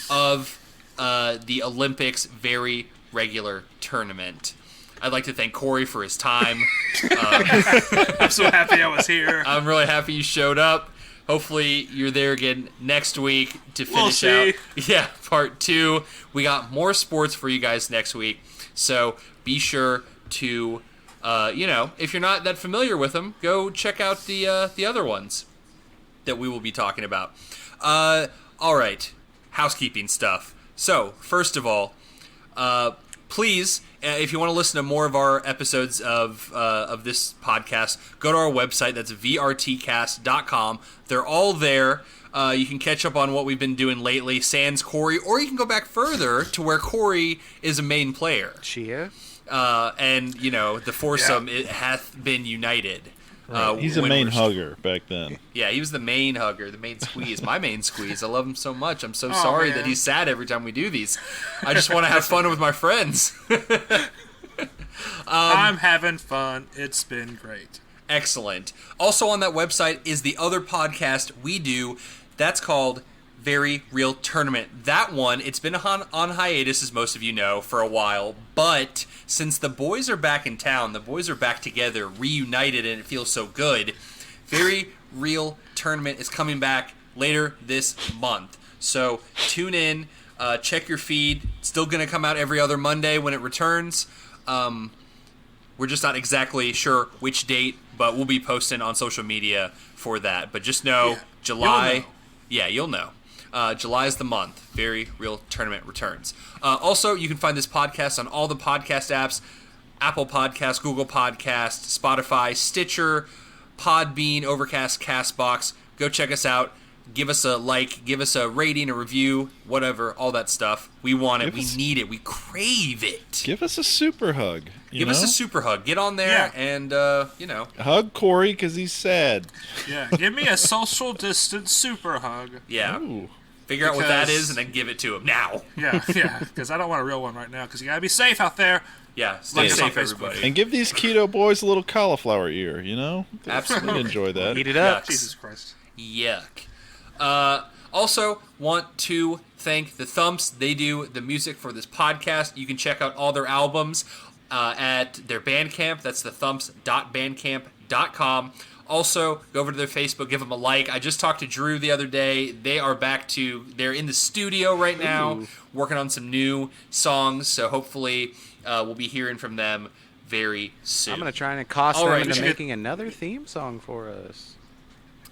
of the Olympics very regular tournament. I'd like to thank Corey for his time.
I'm so happy I was here.
I'm really happy you showed up. Hopefully you're there again next week to finish out. Yeah, part 2. We got more sports for you guys next week. So be sure to, if you're not that familiar with them, go check out the other ones that we will be talking about. All right, housekeeping stuff. So first of all, please, if you want to listen to more of our episodes of this podcast, go to our website. That's VRTcast.com. They're all there. You can catch up on what we've been doing lately, sans Corey, or you can go back further to where Corey is a main player.
Chia?
And, the foursome it hath been united.
Right. He's a main hugger back then.
Yeah, he was the main hugger, the main squeeze. My main squeeze. I love him so much. I'm so sorry that he's sad every time we do these. I just want to have fun with my friends.
I'm having fun. It's been great.
Excellent. Also on that website is the other podcast we do. That's called Very Real Tournament. That one, it's been on hiatus, as most of you know, for a while. But since the boys are back in town, the boys are back together, reunited, and it feels so good. Very Real Tournament is coming back later this month. So tune in, check your feed. It's still going to come out every other Monday when it returns. We're just not exactly sure which date, but we'll be posting on social media for that. But just know, July... You'll know. July is the month. Very Real Tournament returns. Also, you can find this podcast on all the podcast apps: Apple Podcasts, Google Podcasts, Spotify, Stitcher, Podbean, Overcast, CastBox. Go check us out. Give us a like, give us a rating, a review, whatever, all that stuff. We want it, we need it, we crave it.
Give us a super hug.
Give us a super hug. Get on there and,
hug Corey because he's sad.
Yeah, give me a social distance super hug.
Yeah.
Ooh.
Figure out what that is and then give it to him now.
Yeah, because I don't want a real one right now because you got to be safe out there.
Yeah, stay safe, everybody.
And give these keto boys a little cauliflower ear, you know?
Absolutely.
They'd enjoy that.
Eat it up.
Yucks.
Jesus Christ.
Yuck. Also, want to thank the Thumps. They do the music for this podcast. You can check out all their albums at their Bandcamp. That's thethumps.bandcamp.com. Also, go over to their Facebook, give them a like. I just talked to Drew the other day. They're in the studio right now, working on some new songs. So hopefully we'll be hearing from them very soon.
I'm going to try and cost them into making another theme song for us.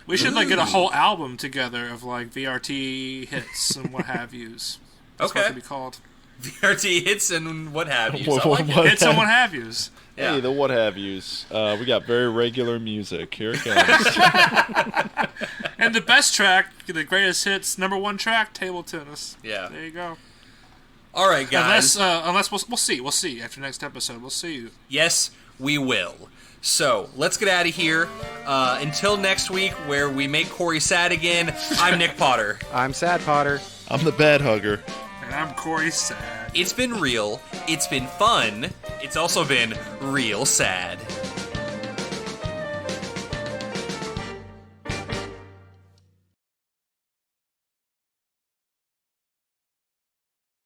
We should get a whole album together of VRT hits and what have yous. That's what it could be called.
VRT hits and what have yous. I like it.
Hits and what have yous.
Hey, the what have yous. We got very regular music. Here it comes.
And the best track, the greatest hits, #1 track, table tennis.
Yeah.
There you go.
All right, guys.
Unless we'll see. We'll see after next episode. We'll see.
Yes, we will. So let's get out of here. Until next week, where we make Corey sad again. I'm Nick Potter.
I'm Sad Potter.
I'm the bad hugger.
And I'm Corey Sad.
It's been real. It's been fun. It's also been real sad.